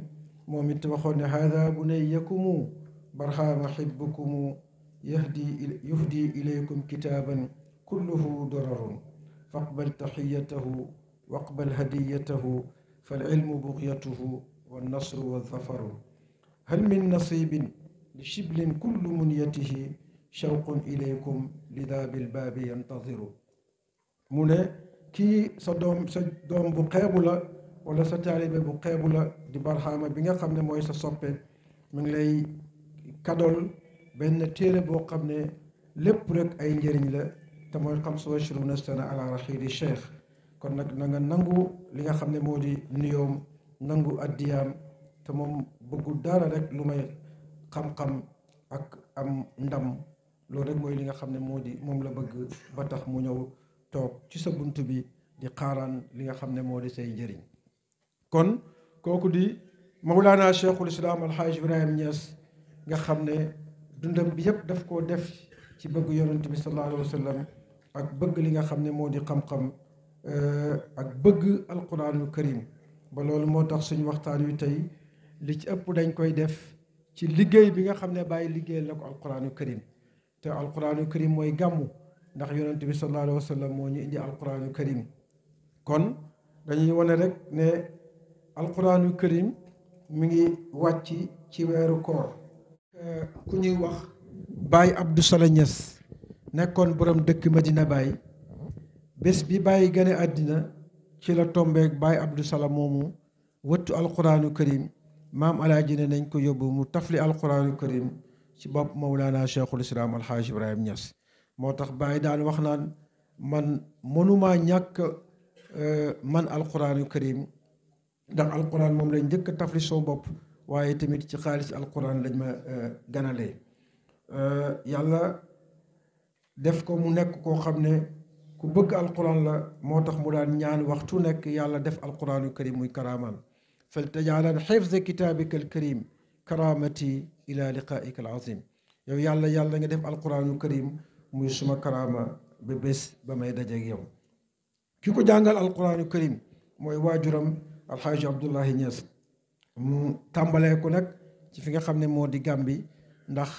moom it waxoon ne haada bunayyakumu barhama xibbukumu yuhdi ilaykum kitaaban kulluhu dararun faqbal taxiyatahu waqbal hadiyatahu falilmu bugyatuhu wannasru walzafaru hal min nasibin li shiblin kullu munyatihi shawqun ilaykum lida bilbaabi yantadiru mu ne kii sa doom bu xeebu la wala sa taalibe bu xeebu la di barxaama bi nga xam ne mooy sa soppe mu ngi lay kadol benn téere boo xam ne lépp rek ay njëriñ la te mooy 25 sana ala raxiili cheikh kon nag na nga nangu li nga xam ne moo di nuyoom nangu addiyaam te moom bëggu dara rek lu may xam-xam ak am ndam loolu rek mooy li nga xam ne moo di moom la bëgg ba tax mu ñëw toog ci sa bunt bi di xaaraan li nga xam ne moo di say njëriñ kon kooku di Mawlana Cheikhul Islam Alxaaj Ibrahim Niass nga xam ne dundam bi yëpp daf koo def ci bëgg yonent bi sallallahu alayhi wa sallam ak bëgg li nga xam ne moo di xam-xam ak bëgg alquranul karim ba loolu moo tax suñu waxtaan wi tey li ci ëpp dañ koy def ci liggéey bi nga xam ne bàyyi liggéeyal na ko alquranul karim te alquranul karim mooy gàmmu ndax yonent bi sallallahu alayhi wa sallam moo ñu indi alquranul karim kon dañuy wane rek ne alquranul karim mi ngi wàcc ci weeru koor ku ñuy wax Baye Abdou Sala Niass nekkoon borom dëkk Medina Baye bés bi Baye gane àddina ci la tombeek Baye Abdou Sala moomu wëttu alquraanu karim maam alaaji ne nañ ko yóbbu mu tafli alquraanu karim ci bopp Mawlana Cheikhul Islam Alhaaj Ibrahim Niass moo tax Baye daan wax naan man mënumaa ñàkk man alquraanu karim ndax alquran moom lañ njëkk a tafli soo bopp waaye tamit ci xaalis alquran lañ ma ganalee yàlla def ko mu nekk koo xam ne ku bëgg alquran la moo tax mu daan ñaan waxtu nekk yàlla def alquraanu karim muy karaamaan fal tajaalan xifza kitaabika alkarim karaamati ila liqaaika alazim yow yàlla nga def alquraanu karim muy suma karaama ba bés ba may dajeeg yow ki ko jàngal alquraanu karim mooy waajuram alxaaji Abdullahi Niass mu tàmbalee ko nag ci fi nga xam ne moo di Gàmbi ndax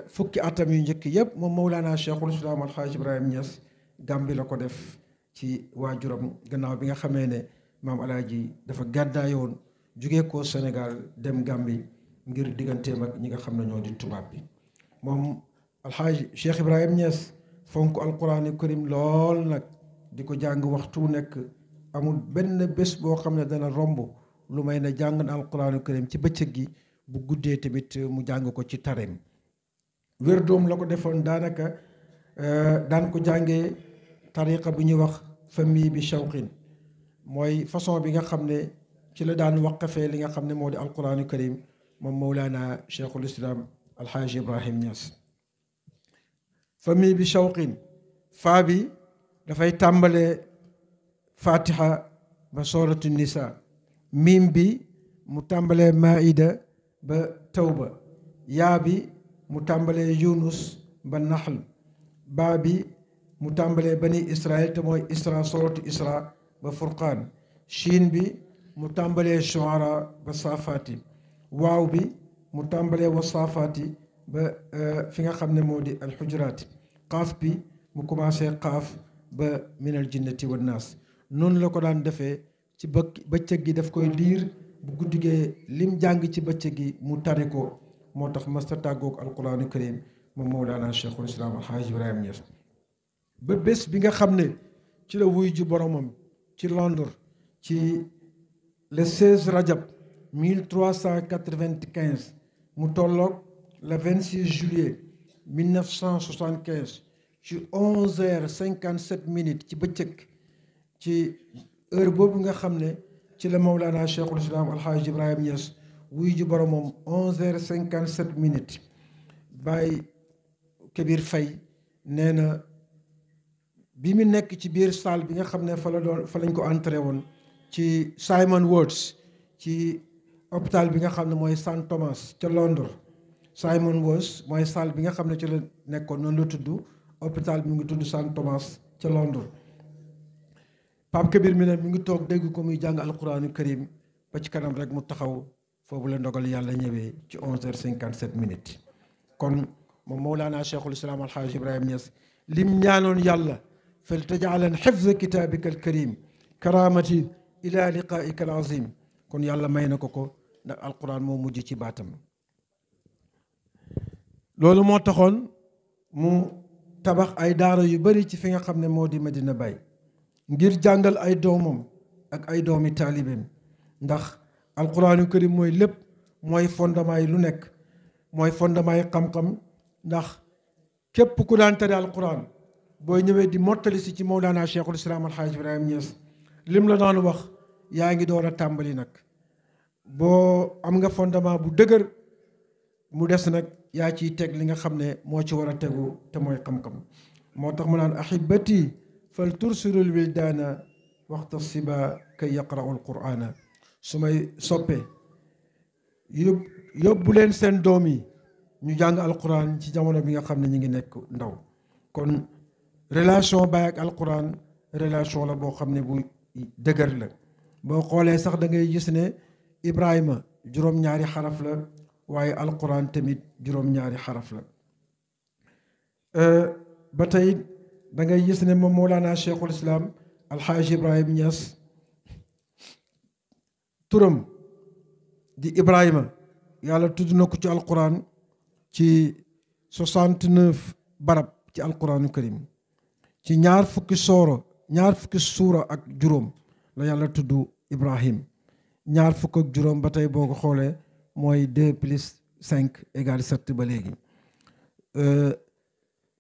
fukki atam yu njëkk yëpp moom Mawlana Cheikhul Islam alxaaji Ibrahim Niass Gàmbi la ko def ci waajuram gannaaw bi nga xamee ne maam alaaji dafa gàddaayoon jugee ko Sénégal dem Gàmbi ngir digganteem ak ñi nga xam ne ñoo di tubaab bi moom alxaaji Cheikh Ibrahim Niass fonk alquraanu karim lool nag di ko jàng waxtu nekk amul benn bés boo xam ne dana romb lu may ne jàng na alquraanu karim ci bëccëg gi bu guddee tamit mu jàng ko ci tareem wér doom la ko defoon daanaka daan ko jàngee tariqa bu ñuy wax famille bi shawqin mooy façon bi nga xam ne ci la daan waqafee li nga xam ne moo di alquraanu karim moom Mawlana Cheikhul Islam Alhaji Ibrahim Niass famille bi shawqin faa bi dafay tàmbalee fatiha ba sooratu nisa miim bi mu tàmbalee maida ba tawba yaa bi mu tàmbalee yunus ba naxl baa bi mu tàmbalee bani israil te mooy isra sooratu isra ba furqaan shiin bi mu tàmbalee shuara ba saafaati waaw bi mu tàmbalee wa saafaati ba fi nga xam ne moo di alxujuraati qaaf bi mu commencé qaaf ba minal jinnati wan naas noonu la ko daan defee ci bëccëg gi daf koy liir bu guddigee lim jàng ci bëccëg gi mu tari ko moo tax masta tàggoog alquraanu karim moom Mawlana Cheikhul Islam Alhaji Ibrahim Niass ba bés bi nga xam ne ci la wuy ju boromam ci Londres ci le 16 rajab 1395 mu tolloog le 26 juillet 1975 ci 11h57 ci bëccëg ci heure boobu nga xam ne ci la Mawlana Cheikhul Islam Alhaji Ibrahim Niass wuy ji boromam 11h57 Baye Kabir Faye nee na bi mu nekk ci biir salle bi nga xam ne fa lañ ko entré woon ci Simon Wards ci hôpital bi nga xam ne mooy St Thomas ca Londres Simon Wards mooy salle bi nga xam ne ci la nekkoon noonu la tudd hôpital bi mu ngi tudd St Thomas ca Londres Pape Kabir mi ne mi ngi toog dégg ko muy jàng alquraanu karim ba ci kanam rek mu taxaw foofu la ndogal yàlla ñëwee ci 11h57 kon moom Mawlana Cheikhul Islam Alhaji Ibrahim Niass lim ñaanoon yàlla fal tajaalan xifza kitaabika alkarim karamati ila liqaaika alazim kon yàlla may na ko ndax alquran moo mujj ci baatam loolu moo taxoon mu tabax ay daara yu bari ci fi nga xam ne moo di Medina Baye ngir jàngal ay doomam ak ay doomi taalibeem ndax alquraanu karim mooy lépp mooy fondement yi lu nekk mooy fondement yi xam-xam ndax képp ku daan tari alquran booy ñëwee di mottali si ci Mawlana Cheikhul Islam Alhaji Ibrahim Niass lim la daan wax yaa ngi door a tàmbali nag boo am nga fondement bu dëgër mu des nag yaa ciy teg li nga xam ne moo ci war a tegu te mooy xam-xam moo tax mu naan ahibati fal tursilul wildaana waxta siba kay yaqra'u alqur'ana su may soppe yóbbu leen seen doom yi ñu jàng alquran ci jamono bi nga xam ne ñu ngi nekk ndaw kon relation Baye ak alquran relation la boo xam ne bu dëgër la boo xoolee sax da ngay gis ne Ibrahima juróom-ñaari xaraf la waaye alquran tamit juróom-ñaari xaraf la ba tey da ngay gis ne moom Mawlana Cheikhul Islam Alhaji Ibrahim Niass turam di Ibrahima yàlla tudd na ko ci alquran ci 69 barab ci alquranu karim ci ñaar fukki suura ak juróom la yàlla tudd Ibrahim ñaar fukk ak juróom ba tey boo ko xoolee mooy 2 plus 5 égale 7 ba léegi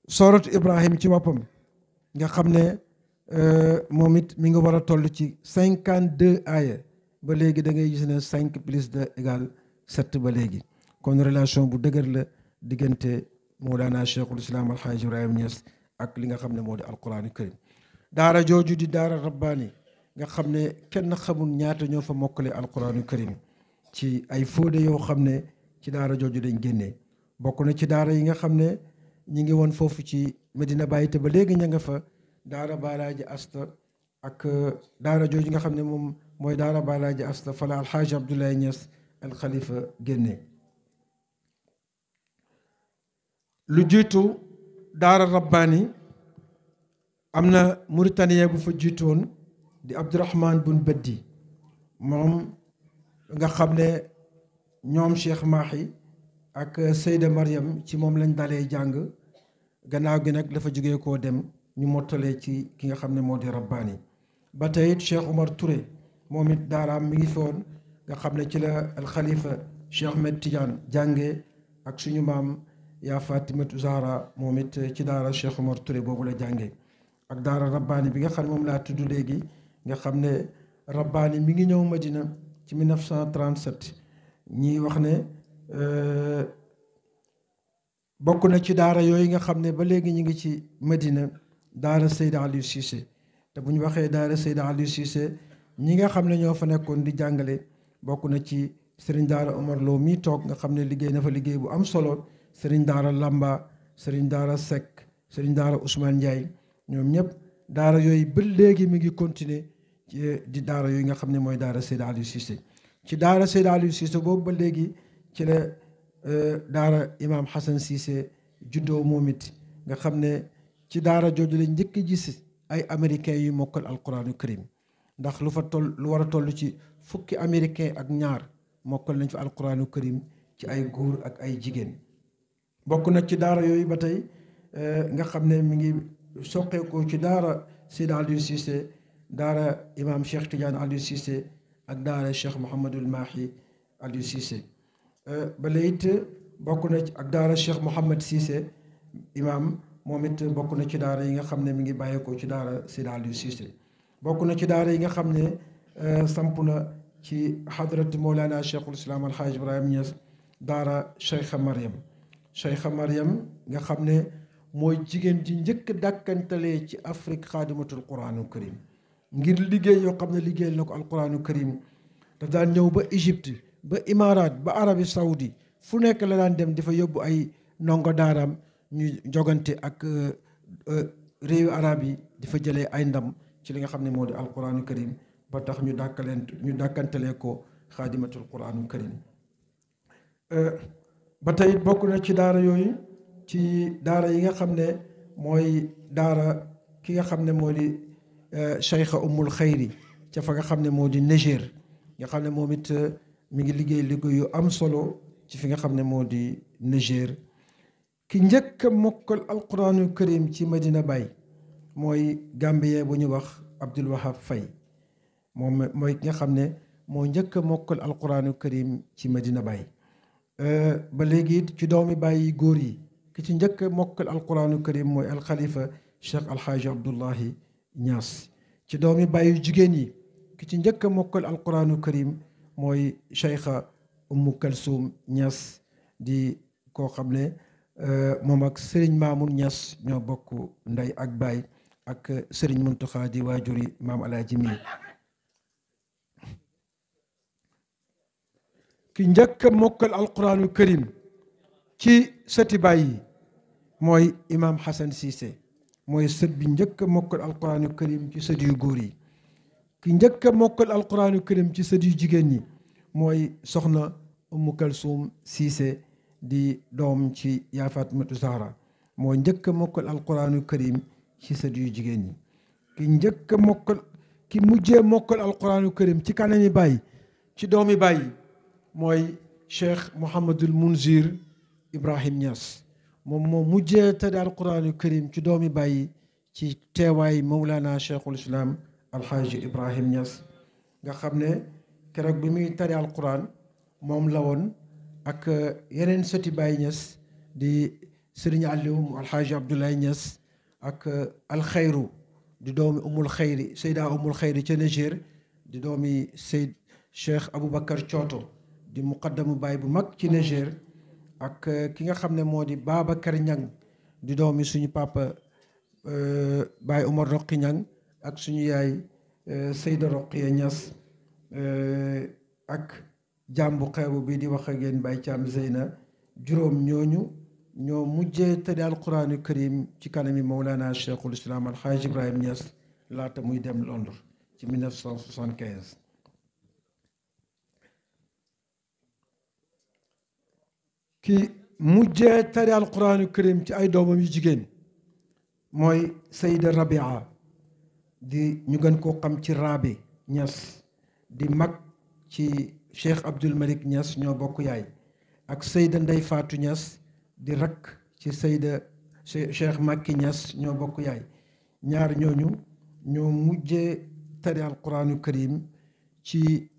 sooratu Ibrahim ci boppam nga xam ne moom it mi nga war a toll ci 52 aaya ba léegi da ngay gis ne 5 plus 2 égale 7 ba léegi kon relation bu dëgër la diggante Mawlana Cheikhul Islam Alhaaj Ibrahima Niass ak li nga xam ne moo di alquranu karim daara jooju di daara rabbaani nga xam ne kenn xamul ñaata ñoo fa mokkale alquranu karim ci ay fóode yoo xam ne ci daara jooju dañ génnee bokk na ci daara yi nga xam ne ñi ngi woon foofu ci Medina Baye te ba léegi ña nga fa daara Balaaji Asta ak daara jooju nga xam ne moom mooy daara Balaaji Asta fala Alhaaj Abdoulaye Niass al Khalifa génnee lu jiitu daara rabbaani am na Mauritanien bu fa jiitoon di Abdourahman bun Beddi moom nga xam ne ñoom Cheikh Mahi ak Seyda Mariam ci moom lañ dalee jàng gannaaw gi nag dafa jógee koo dem ñu mottalee ci ki nga xam ne moo di rabbaani ba tey it Cheikh Omar Touré moom it daaraam mi ngi fi woon nga xam ne ci la al Khalifa Cheikh Ahmed Tidiane jàngee ak suñu maam yaa Fatimatu Zahra moom it ci daara Cheikh Omar Touré boobu la jàngee ak daara rabbaani bi nga xam ne moom laa tudd léegi nga xam ne rabbaani mi ngi ñëw Madina ci 1937 ñii wax ne bokk na ci daara yooyu nga xam ne ba léegi ñu ngi ci Madina daara Seyda Aliou Cissé te bu ñu waxee daara Seyda Aliou Cissé ñi nga xam ne ñoo fa nekkoon di jàngale bokk na ci Serigne Daara Omar Lo mii toog nga xam ne liggéey na fa liggéey bu am solo Serigne Daara Lamba Serigne Daara Seck Serigne Daara Ousmane Ndiaye ñoom ñëpp daara yooyu ba léegi mi ngi continuer di daara yooyu nga xam ne mooy daara Seyda Aliou Cissé ci daara Seyda Aliou Cissé boobu ba léegi ci la daara Imam Hassan Cissé juddoo moom it nga xam ne ci daara jooju la njëkk a gis ay américains yu mokkal alquranu karim ndax lu war a toll ci fukki américain ak ñaar mokkal nañ fi alquranu karim ci ay góor ak ay jigéen bokk na ci daara yooyu ba tey nga xam ne mi ngi soqeekoo ci daara Seyda Aliou Cissé daara imam Cheikh Tidiane Aliou Cissé ak daara Cheikh Mouhamadul Mahi Aliou Cissé ba léegi it bokk na ci ak daara Cheikh Mouhamad Cissé imam moom it bokk na ci daara yi nga xam ne mi ngi bàyyeekoo ci daara Seyda Aliou Cissé bokk na ci daara yi nga xam ne samp na ci xadratu Mawlana Cheikhul Islam Alhaaj Ibrahima Niass daara Cheikha Mariam nga xam ne mooy jigéen ji njëkk dàkkantalee ci Afrique xaadimatul quraanul karim ngir liggéey yoo xam ne liggéeyal na ko alquraanul karim daf daan ñëw ba Égypte ba Imaaraat ba Arabie Saoudi fu nekk la daan dem dafa yóbbu ay ndongo daaraam ñu jogante ak réewu arab yi di fa jëlee ay ndam ci li nga xam ne moo di alquraanul karim ba tax ñu dàkkantalee ko xaadimatul quraanul karim ba tey bokk na ci daara yooyu ci daara yi nga xam ne mooy daara ki nga xam ne moo di Cheikha Ummul Xayri ca fa nga xam ne moo di Niger nga xam ne moom it mi ngi liggéey yu am solo ci fi nga xam ne moo di Niger ki njëkk a mokkal alquranul karim ci Medina Baye mooy Gambien bu ñu wax Abdul Wahab Faye moom mooy ki nga xam ne moo njëkk a mokkal alquranul karim ci Medina Baye ba léegi it ci doomi Baye góor yi ki ci njëkk a mokkal alquranul karim mooy alxalifa Cheikh Alhaaji Abdullahi Niass ci doomi Baye jigéen yi ki ci njëkk a mokkal alquranul karim mooy Cheikha Ummu Kalsum Niass di koo xam ne moom ak Serigne Mamoun Niass ñoo bokk ndey ak baay ak Serigne Muntaxa di waajuri maam Alaaji mi ki njëkk a mokkal alquranul karim ci sëti baay yi mooy imam Hassan Cissé mooy sët bi njëkk a mokkal alquranul karim ci sët yu góor yi ki njëkk a mokkal alquranul karim ci sët yu jigéen ñi mooy soxna Ummu Kalsum Cissé di doom ci yaa Fatimatu Zahra moo njëkk a mokkal alquranul karim ci sët yu jigéen ñi ki njëkk a mokkal ki mujjee mokkal alquranul karim ci kanami baay ci doomi baay mooy Cheikh Mouhamadul Munzir Ibrahim Niass moom moo mujjee tari alquraanu karim ci doomi bàyyi ci teewaay Mawlana Cheikhul Islam Alxaaji Ibrahim Niass nga xam ne keroog bi muy tari alquran moom la woon ak yeneen sëti Baye Niass di Serigne Aliou Alxaaji Abdoulaye Niass ak alxayru di doomi umul xayri Seyda umul xayri ca Niger di doomi Seyd Cheikh Aboubacar Thioto di muqaddamu Baye bu mag ci Niger ak ki nga xam ne moo di Babacar Niang di doomi suñu papa Baye Omar Roqi Niang ak suñu yaay Seyda Roqiya Niass ak jàmbu xeebu bi di wax ak yéen Baye Thiam Zeyna juróom ñooñu ñoo mujjee tëddi alquraanu karim ci kanami Mawlana Cheikhul Islam Alxaaj Ibrahim Niass laata muy dem Londres ci 1975. ki mujjee tëddi alquraanu karim ci ay doomam yu jigéen mooy Sayda Rabia di ñu gën koo xam ci Rabi Niass di mag ci Cheikh Abdul Malik Niass ñoo bokk yaay ak Sayda Ndey Faatu Niass di rakk ci Sayda Cheikh Makki Niass ñoo bokk yaay ñaar ñooñu ñoo mujjee tari alquraanu karim ci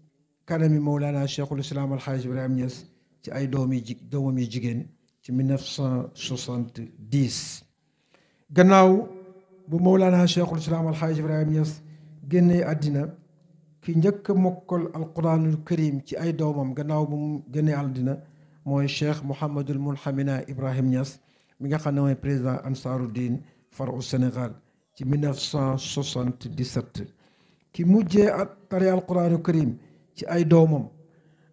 kanami Mawlana Cheikhul Islam Alxaaj Ibrahim Niass ci ay doomam yi jigéen ci 1970. gannaaw bu Mawlana Cheikhul Islam Alxaaj Ibrahim Niass génnee àddina ki njëkk a mokkal alquraanul karim ci ay doomam gannaaw bu mu génnee àddina mooy Cheikh Mouhamadul Munhamina Ibrahim Niass mi nga xam ne mooy président Ansaruddin faru Sénégal ci 1977. ki mujjee tari alquraanul karim ci ay doomam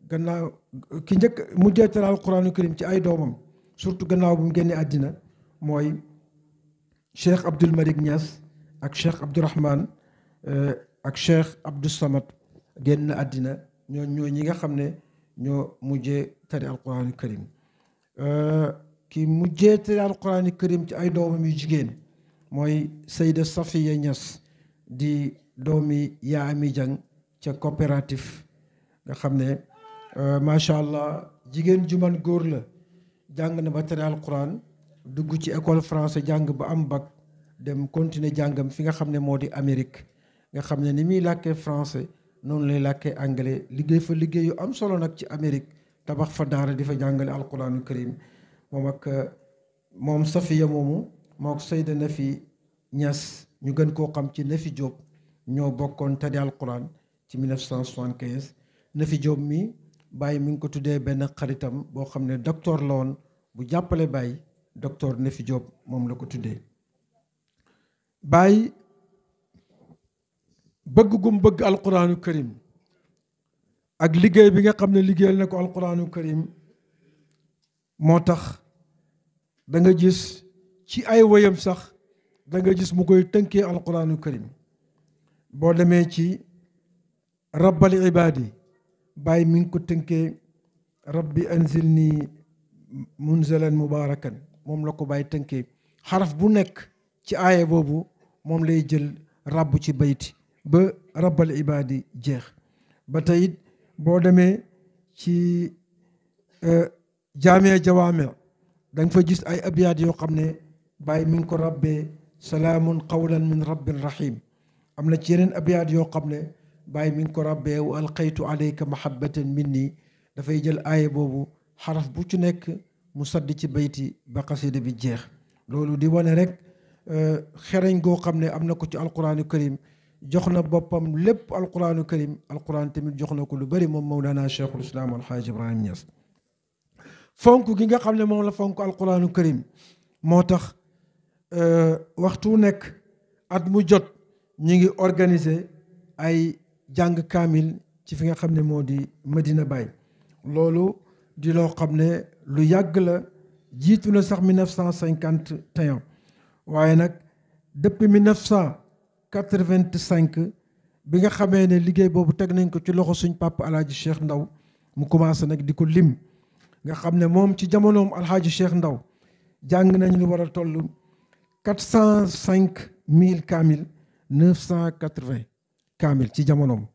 gannaaw ki njëkk mujjee tari alquraanul karim ci ay doomam surtout gannaaw bu mu génnee àddina mooy Cheikh Abdul Malik Niass ak Cheikh Abdourahman ak Cheikh Abdou Samad génn àddina ñoo ñi nga xam ne ñoo mujjee tari alquraanu karim ki mujjee tari alquraanu karim ci ay doomam yu jigéen mooy Sayda Safiya Niass di doomi yaa ami jang ca coopérative nga xam ne macha allah jigéen ju man góor la jàng na ba tari alquran dugg ci école français jàng ba am bac dem continuer jàngam fi nga xam ne moo di Amérique nga xam ne ni muy làkkee français noonu lay làkkee anglais liggéey fa liggéey yu am solo nag ci Amérique tabax fa daara di fa jàngale alquranul karim moom Safiya moomu moo Sayda Nafi Niass ñu gën koo xam ci Nafi Diop ñoo bokkoon tari alquran ci 1975. Nafi Diop mi Baye mi ngi ko tuddee benn xaritam boo xam ne docteur la woon bu jàppale Baye docteur Nafi Diop moom la ko tuddee. Baye bëgg gum bëgg alquraanu karim ak liggéey bi nga xam ne liggéeyal na ko alquraanu karim moo tax da nga gis ci ay woyam sax da nga gis mu koy tënkee alquraanu karim boo demee ci rabbal ibaadi Baye mi ngi ko tënkee rabbi anzilni munzalan mubarakan moom la ko Baye tënkee xaraf bu nekk ci aaya boobu moom lay jël rabbu ci bayti ba rabbal ibaadi jeex ba tey it boo demee ci jaamee jawaame da nga fa gis ay abiyaat yoo xam ne Baye mi ngi ko rabbee salaamun qawlan min rabbin rahim am na ci yeneen abiyaat yoo xam ne Baye mi ngi ko rabbee wa alqaytu alayka mahabbatan minni dafay jël aaya boobu xaraf bu ci nekk mu sadd ci bayti ba xasida bi jeex loolu di wane rek xereñ goo xam ne am na ko ci alquraanu karim jox na boppam lépp alquraanu karim alquran tamit jox na ko lu bari moom Mawlana Cheikhul Islam Alxaaj Ibrahim Niass fonk gi nga xam ne moom la fonk alquraanu karim moo tax waxtu nekk at mu jot ñi ngi organiser ay jàng kaamil ci fi nga xam ne moo di Medina Baye loolu di loo xam ne lu yàgg la jiitu na sax 1951 waaye nag depuis 1985 bi nga xamee ne liggéey boobu teg nañ ko ci loxo suñ papa alhaaji Cheikh Ndaw mu commencé nag di ko lim nga xam ne moom ci jamonoom alhaaji Cheikh Ndaw jàng nañ lu war a toll 405,000 kaamil 980 kaamil ci jamonoom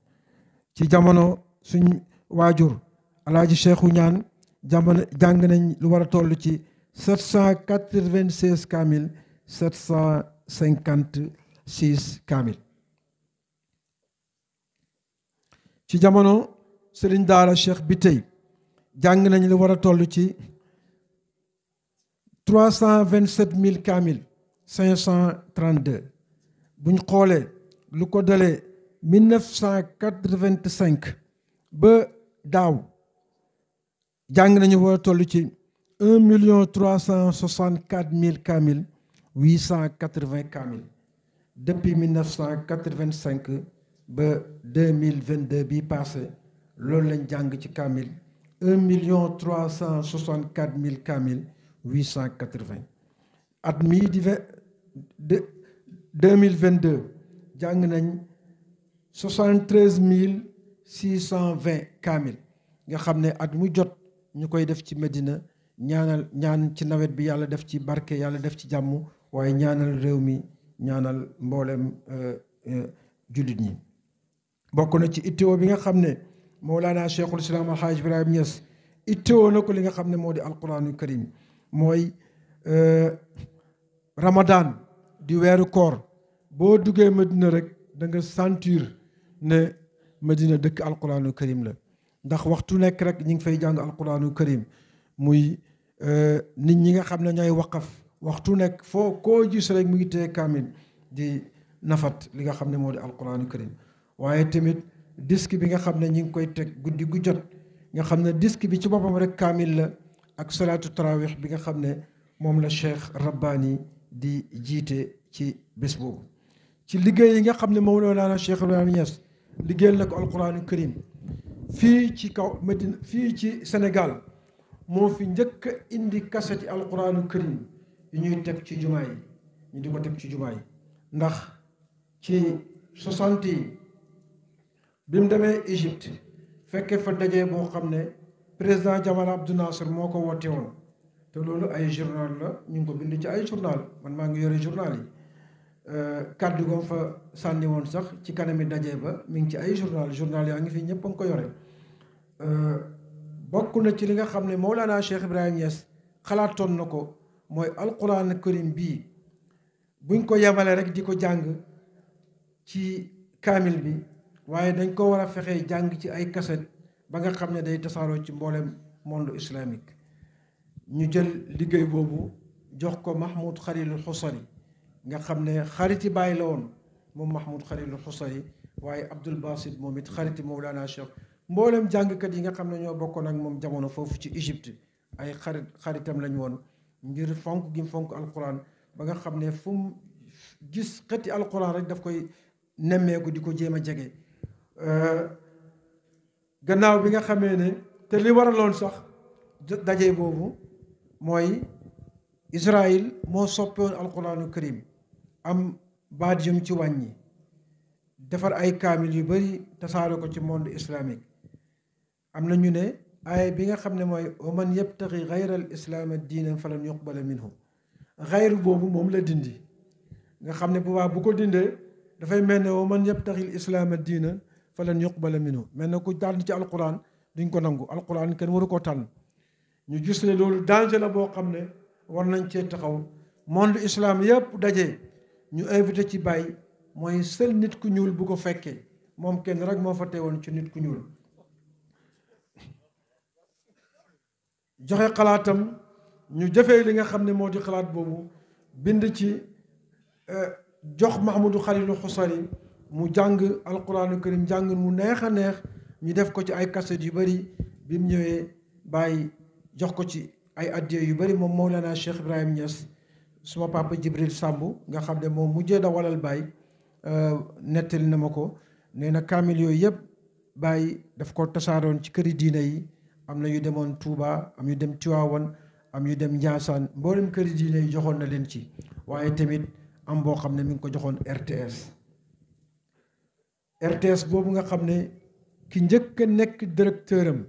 ci jamono suñ waajur alhaaji Cheikhu Ñaan jamono jàng nañ lu war a toll ci 796 kaamil 756 kaamil ci jamono sëriñ daara Cheikh bi tey jàng nañ lu war a toll ci 327 000 kaamil 532 buñ xoolee lu ko dalee 1985 ba daaw jàng nañu war a toll ci 1 364 000 kaamil 880 kaamil depuis 1985 ba 2022 bii passé loolu lañ jàng ci kaamil 1 364 000 kaamil 880 at mii di 2022 jàng nañ 73 620 kaamil nga xam ne at mu jot ñu koy def ci Medina ñaan ci nawet bi yàlla def ci barke yàlla def ci jàmm waaye ñaanal réew mi ñaanal mboolem jullit ñi bokk na ci ittewoo bi nga xam ne Mawlana Cheikhul Islam Alhaaj Ibrahim Niass ittewoo na ko li nga xam ne moo di alquranul karim mooy Ramadan di weeru koor boo duggee Medina rek da nga sentir ne Medina dëkk alquranul karim la ndax waxtu nekk rek ñi ngi fay jàng alquranul karim muy nit ñi nga xam ne ñooy waqaf waxtu nekk foo koo gis rek mu ngi téye kaamil di nafat li nga xam ne moo di alquranul karim waaye tamit disque bi nga xam ne ñi ngi koy teg guddi gu jot nga xam ne disque bi ci boppam rek kaamil la ak salaatu tarawih bi nga xam ne moom la Cheikh Rabbani di jiite ci bés boobu ci liggéey yi nga xam ne Mawlana Cheikh Ibrahim Niass liggéeyal na ko alquranul karim fii ci kaw Medina fii ci Sénégal moo fi njëkk a indi kaseti alquranul karim yu ñuy teg ci jumaa yi ñu di ko teg ci jumaa yi ndax ci 60 yi bi mu demee Égypte fekkee fa dajee boo xam ne président Jamal Abdou Nasser moo ko woote woon te loolu ay journal la ñu ngi ko bind ci ay journal man maa ngi yore journal yi kàddu goom fa sànni woon sax ci kanami dajee ba mi ngi ci ay journal yaa ngi fi ñëpp a ngi ko yore bokk na ci li nga xam ne Mawlana Cheikh Ibrahim Niass xalaatoon na ko mooy alquran karim bii buñ ko yemale rek di ko jàng ci kaamil bi waaye dañ ko war a fexee jàng ci ay kaset ba nga xam ne day tasaaroo ci mboolem monde islamique ñu jël liggéey boobu jox ko Mahmoud Khalilul Xusari nga xam ne xariti bàyyi la woon moom Mahmoud Khalilul Xusari waaye Abdul Basit moom it xariti Mawlana Cheikh mboolem jàngkat yi nga xam ne ñoo bokkoon ak moom jamono foofu ci Égypte ay xaritam lañ woon ngir fonk gi fonk alquran ba nga xam ne fu mu gis xeeti alquran rek daf koy nemmeeku di ko jéem a jege gannaaw bi nga xamee ne te li waraloon sax daje boobu mooy Israël moo soppewoon alquranu karim am baat yum ci wàññi defar ay kaamil yu bari tasaare ko ci monde islamique am na ñu ne aaya bi nga xam ne mooy wa man yabtaxi gayra al islaama diinan falan yuqbala minhu xayru boobu moom la dindi nga xam ne bu ko dindee dafay mel ne wa man yabtaxi al islaama diinan falan yuqbala minhu mel ne ku tànn ci alquran duñ ko nangu alquran kenn waru ko tànn ñu gis ne loolu danger la boo xam ne war nañ cee taxaw monde islam yëpp daje ñu invité ci Baye mooy seul nit ku ñuul bu ko fekkee moom kenn rek moo fa teewoon ci nit ku ñuul joxe xalaatam ñu jëfee li nga xam ne moo di xalaat boobu bind ci jox Mahmoudou Khalilou Xusari mu jàng alquranu karim jàng mu neex a neex ñu def ko ci ay kaset yu bëri bi mu ñëwee Baye jox ko ci ay addiya yu bëri moom Mawlana Cheikh Ibrahim Niass suma papa Jibril Samb nga xam ne moom mujjee da walal Baye nettali na ma ko nee na kaamil yooyu yëpp Baye daf ko tasaaroon ci këri diina yi am na yu demoon Touba am yu dem Tiwaawan am yu dem Njaasaan mboolem këri diina yi joxoon na leen ci waaye tamit am boo xam ne mi ngi ko joxoon RTS boobu nga xam ne ki njëkk a nekk directeur am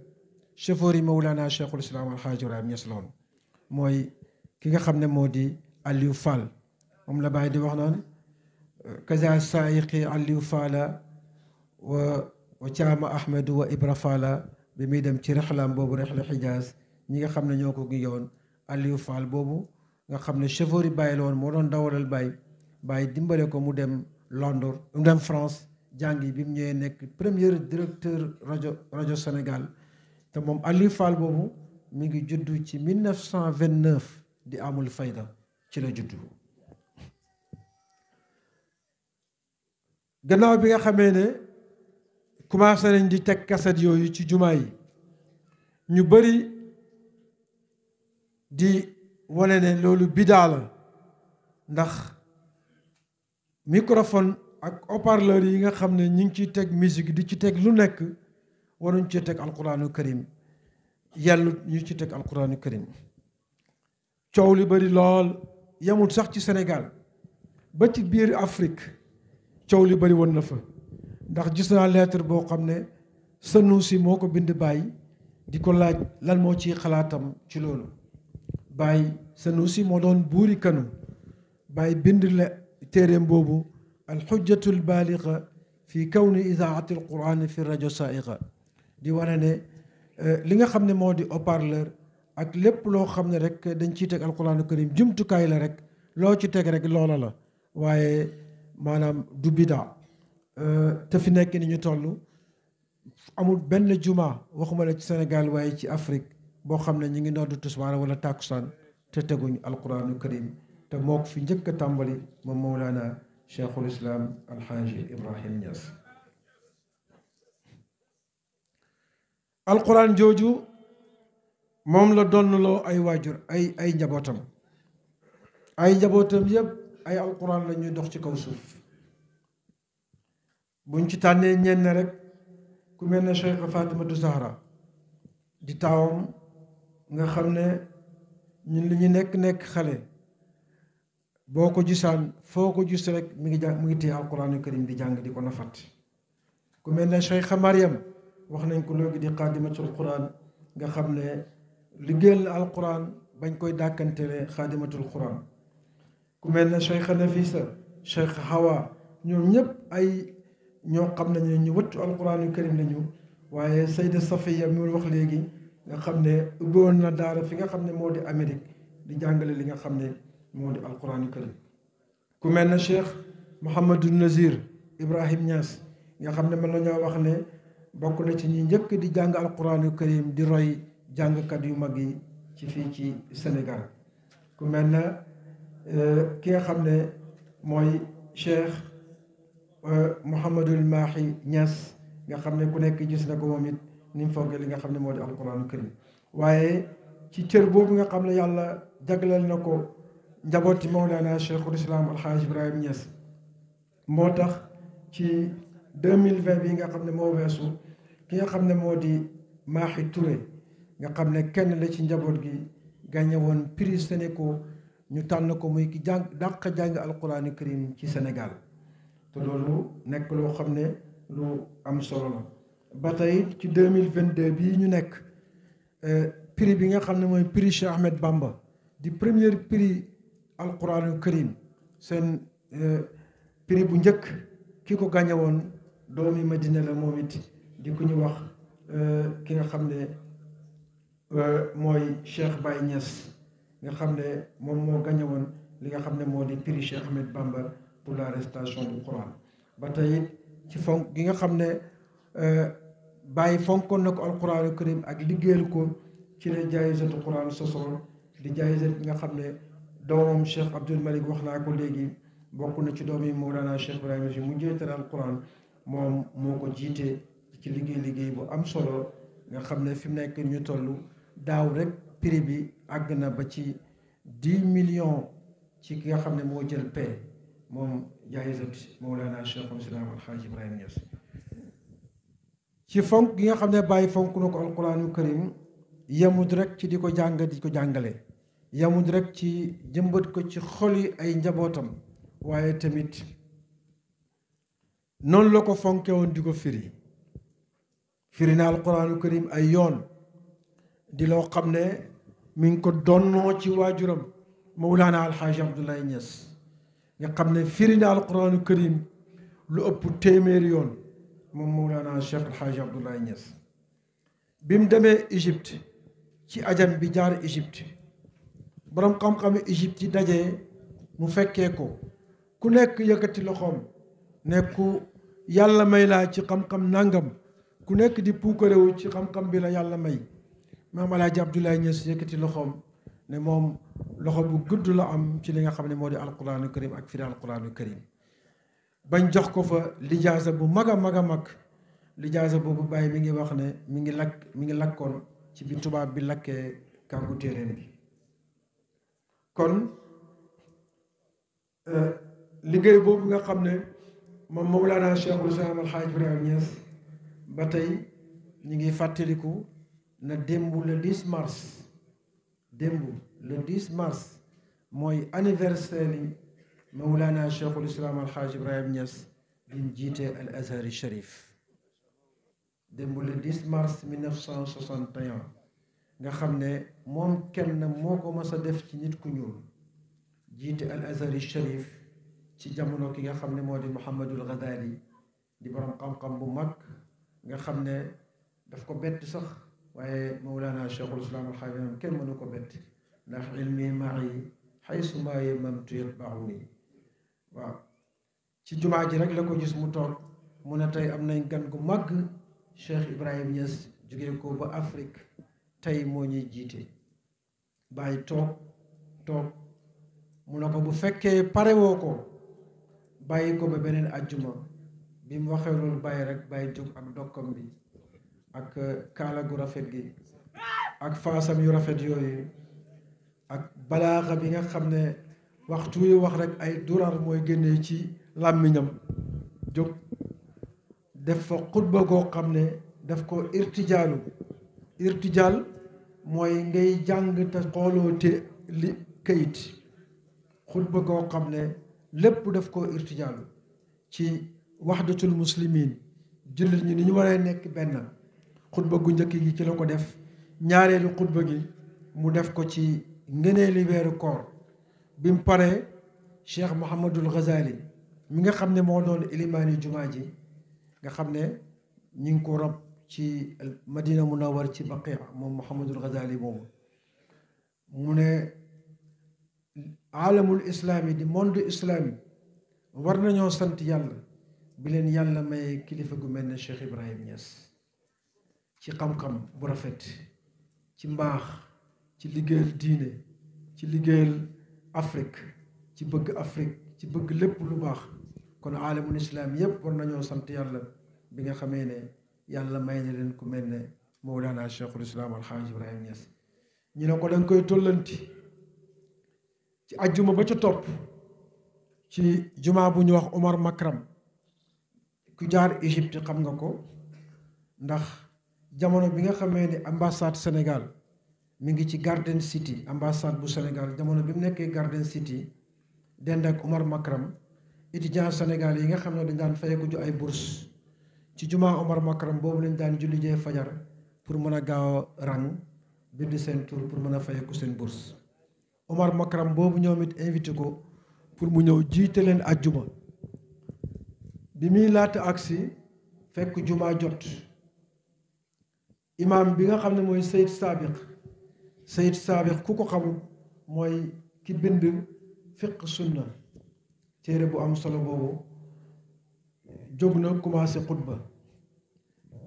chauffeur yi Mawlana Cheikhul Islam Alhaaj Ibrahim Niass la woon mooy ki nga xam ne moo di Aliou Fall moom la Baye di wax naan kaza saayiqi Aliou Falla wa caama Ahmed wa Ibra Falla bi muy dem ci rexlaam boobu rexla Xijaaz ñi nga xam ne ñoo ko gunge woon Aliou Fall boobu nga xam ne chauffeur yi bàyyi la woon moo doon dawalal bàyyi dimbale ko mu dem Londres mu dem France jàngi bi mu ñëwee nekk premier directeur rajo Sénégal te moom Aliou Fall boobu mi ngi juddu ci 1929 di amul fayda ci la juddu. gannaaw bi nga xamee ne commencé nañ di teg kaset yooyu ci jumaa yi ñu bari di wane ne loolu bidaa la ndax microphone ak haut-parleur yi nga xam ne ñu ngi ciy teg musique di ci teg lu nekk waruñ ci teg alquraanu karim yàlla ñu ci teg alquraanu karim coow li bari lool yemul sax ci Sénégal ba ci biir Afrique coow li bari woon na fa ndax gis naa lettre boo xam ne Sanusi moo ko bind Baye di ko laaj lan moo ci xalaatam ci loolu Baye Sanusi moo doon buuri Kano Baye bind la téeréem boobu alxujjatu albaaliga fi kawni idaati alquraan fi rajo saaiqa di wane ne li nga xam ne moo di haut-parleur ak lépp loo xam ne rek dañ ciy teg alquraanu karim jumtukaay la rek loo ci teg rek loola la waaye maanaam du bidaa te fi nekk ni ñu toll amul benn juma waxuma la ci Sénégal waaye ci Afrique boo xam ne ñu ngi noddu tisbaar wala tàkkusaan te teguñ alquraanu karim te moo ko fi njëkk a tàmbali moom Mawlana Cheikhul Islam Alxaaji Ibrahim Niass. alquran jooju moom la donnaloo ay waajur ay njabootam yëpp ay alquran la ñuy dox ci kaw suuf buñ ci tànnee ñenn rek ku mel ne Cheikh Fatimatu Zahra di taawam nga xam ne ñun li ñu nekk xale boo ko gisaan foo ko gis rek mi ngi téye alquraanu karim di jàng di ko nafat ku mel ne Cheikh Mariam wax nañ ko léegi di xaadimatul quran nga xam ne liggéeyal na alquran bañ koy dàkkantele xaadimatul quran ku mel ne Cheikh Nafisa Cheikh Hawa ñoom ñëpp ay ñoo xam nañu ñu wëttu alquraanu karim lañu waaye Sayda Safiya mi wax léegi nga xam ne ubbiwoon na daara fi nga xam ne moo di Amérique di jàngale li nga xam ne moo di alquraanu karim ku mel ne Cheikh Mouhamadou Nazir Ibrahim Niass nga xam ne mën nañoo wax ne bokk na ci ñi njëkk di jàng alquraanu karim di roy jàngkat yu mag yi ci fii ci Sénégal ku mel na ki nga xam ne mooy Cheikh Mouhamadul Mahi Niass nga xam ne ku nekk gis na ko moom it ni mu foogee li nga xam ne moo di alquraanu karim waaye ci cër boobu nga xam ne yàlla jagleel na ko njabooti Mawlana Cheikhul Islam Alxaaj Ibrahim Niass moo tax ci 2020 bi nga xam ne moo weesu ki nga xam ne moo di Mahi Touré nga xam ne kenn la ci njaboot gi gagné woon prix Sénéco ñu tànn ko muy ki dàq jàng alquraanu karim ci Sénégal te loolu nekk loo xam ne lu am solo la ba tey ci 2022 bii ñu nekk prix bi nga xam ne mooy prix Cheikh Ahmed Bamba di premier prix alquraanu karim seen prix bu njëkk ki ko gagné woon doomi Madina la moom it di ku ñu wax ki nga xam ne mooy Cheikh Baye Niass nga xam ne moom moo gagné woon li nga xam ne moo di prix Cheikh Ahmed Bamba pour la récitation du Coran ba tey ci fonk gi nga xam ne Baye fonkoon na ko alquraanu karim ak liggéeyal ko ci la jaayisatu Quran sosoon di jaayisat bi nga xam ne doomam Cheikh Abdoul Malik wax naa ko léegi bokk na ci doom yi Mawlana Cheikh Ibrahima si mu jeetal alquran moom moo ko jiite ci liggéey bu am solo nga xam ne fi mu nekk ñu toll daaw rek prix bi àgg na ba ci 10 millions ci ki nga xam ne moo jël paie moom jaayisat Mawlana Cheikh Islam Alxaaj Ibrahima Niass ci fonk gi nga xam ne bàyyi fonk na ko alquraanu karim yemut rek ci di ko jàng di ko jàngale yemut rek ci jëmbat ko ci xoli ay njabootam waaye tamit noonu la ko fonke woon di ko firi na alquraanu karim ay yoon di loo xam ne mi ngi ko donnoo ci waajuram Mawlana Alxaaji Abdoulaye Niass nga xam ne firi na alquraanu karim lu ëpp téeméeri yoon moom Mawlana Cheikh Alxaaji Abdoulaye Niass bi mu demee Égypte ci ajam bi jaar Égypte borom xam-xami Égypte yi dajee mu fekkee ko ku nekk yëkkati loxoom nekku yàlla may laa ci xam-xam nangam ku nekk di puukarewu ci xam-xam bi la yàlla may maam Alaaji Abdoulaye Niass yëkkati loxoom ne moom loxo bu gudd la am ci li nga xam ne moo di alquraanu karim ak firi alquraanu karim bañ jox ko fa lijaasa bu mag a mag a mag lijaasa boobu bàyyi mi ngi wax ne mi ngi lakkoon ci bi tubaab bi lakkee kàggu téeréen bi kon liggéey boobu nga xam ne moom Mawlana Cheikhul Islam Alhaaj Ibrahima Niass ba tey ñu ngi fàttaliku na démb le 10 mars démb le 10 mars mooy anniversaire yi Mawlana Cheikhul Islam Alhaaj Ibrahima Niass bi mu jiite al Azhari Sharif démb le 10 mars 1961 nga xam ne moom kenn moo ko mës a def ci nit ku ñuul jiite al Azhari Sharif ci jamono ki nga xam ne moo di Muhammadul Ghazali di borom xam-xam bu mag nga xam ne daf ko bett sax waaye Mawlana Cheikhul Islam Alhaaj Ibrahima kenn mënu ko bett ndax ilmi ma'i haysu ma yamamtu yatba'uni waaw ci jumaa ji rek la ko gis mu toog mu ne tey am nañ gan gu mag Cheikh Ibrahima Niass jógee ko ba Afrique tey moo ñuy jiite bàyyi toog mu ne ko bu fekkee pare woo ko bàyyi ko ba beneen ajjuma bi mu waxee loolu bàyyi rek bàyyi jóg ak dokkam bi ak kaala gu rafet gi ak faasam yu rafet yooyu ak balaaxa bi nga xam ne waxtu yu wax rek ay durar mooy génnee ci làmmiñam jóg def fa xutba goo xam ne daf ko irtijaal mooy ngay jàng te xooloo te li kayit xutba goo xam ne lépp daf ko irtijaalu ci waxdatul muslimin jullit ñi ni ñu waree nekk benn xutba gu njëkk gi ci la ko def ñaareelu xutba gi mu def ko ci ngëneeli weeru koor bi mu paree Cheikh Mouhamadul Ghazali mi nga xam ne moo doon ilimaani jumaa ji nga xam ne ñi ngi ko rob ci Madina Munawwar ci Baqi moom Mouhamadul Ghazali moomu mu ne alamul islami di monde islami war nañoo sant yàlla bi leen yàlla may kilifa gu mel ne Cheikh Ibrahima Niass ci xam-xam bu rafet ci mbaax ci liggéeyal diine ci liggéeyal Afrique ci bëgg lépp lu baax kon alamul islam yépp war nañoo sant yàlla bi nga xamee ne yàlla may na leen ku mel ne Mawlana Cheikhul Islam Alhaaj Ibrahima Niass ñu ne ko danga koy tollanti ci ajjuma ba ca topp ci jumaa bu ñu wax Omar Makram ku jaar Égypte xam nga ko ndax jamono bi nga xamee ne ambassade Sénégal mi ngi ci Garden City ambassade bu Sénégal jamono bi mu nekkee Garden City dend ak Omar Makram étudiant Sénégal yi nga xam ne dañ daan fayeku ju ay bourse ci jumaa Omar Makram boobu lañ daan julli jee fajar pour mën a gaaw a rang bind seen tur pour mën a fayeku seen bourse Omar Makram boobu ñoom it invité ko pour mu ñëw jiite leen ajjuma bi muy laata agsi fekk jumaa jot imaam bi nga xam ne mooy Sayid Saabiq ku ko xamul mooy ki bind fiq sunna téere bu am solo boobu jóg na commencé xutba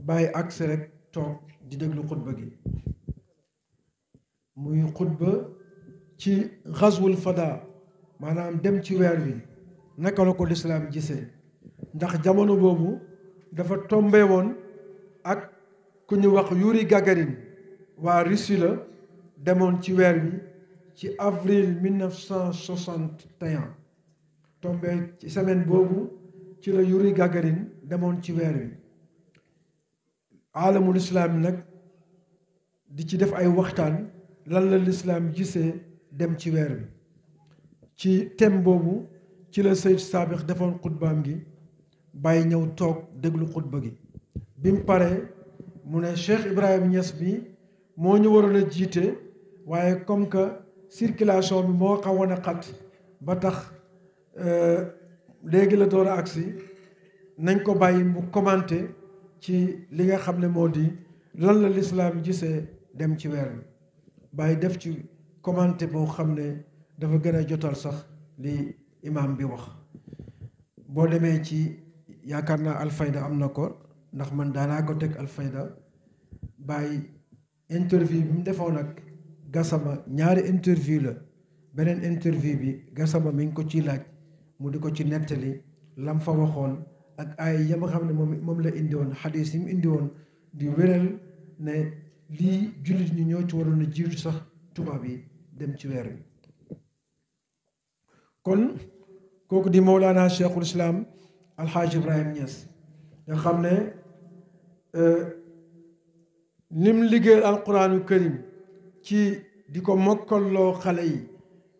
bàyyi agsi rek toog di déglu xutba gi muy xutba ci xazwul fada maanaam dem ci weer wi naka la ko lislaam gisee ndax jamono boobu dafa tombé woon ak ku ñu wax Yuri Gagarin waa Russie la demoon ci weer wi ci avril 1961 tombé ci semaine boobu ci la Yuri Gagarin demoon ci weer wi alamul islaam nag di ci def ay waxtaan lan la lislaam gisee dem ci weer wi ci thème boobu ci la Sayid Saabiq defoon xutbaam gi bàyyi ñëw toog déglu xutba gi bi mu paree mu ne Cheikh Ibrahima Niass bi moo ñu waroon a jiite waaye comme que circulation bi moo xawoon a xat ba tax léegi la door a agsi nañ ko bàyyi mu commenté ci li nga xam ne moo di lan la lislaam gisee dem ci weer bi Baye def ci commenté boo xam ne dafa gën a jotal sax li imam bi wax. boo demee ci yaakaar naa Alfayda am na ko ndax man daanaa ko teg Alfayda Baye interview bi mu defoon ak Gassama ñaari interview la beneen interview bi Gassama mi ngi ko ciy laaj mu di ko ci nettali lam fa waxoon ak ay ya nga xam ne moom la indi woon xadis yi mu indi woon di wéral ne lii jullit ñi ñoo ci waroon a jiitu sax tubaab yi dem ci weer bi. kon kooku di Mawlana Cheikhul Islam Alhaji Ibrahim Niass nga xam ne lim liggéeyal alquraanu karim ci di ko mokkalloo xale yi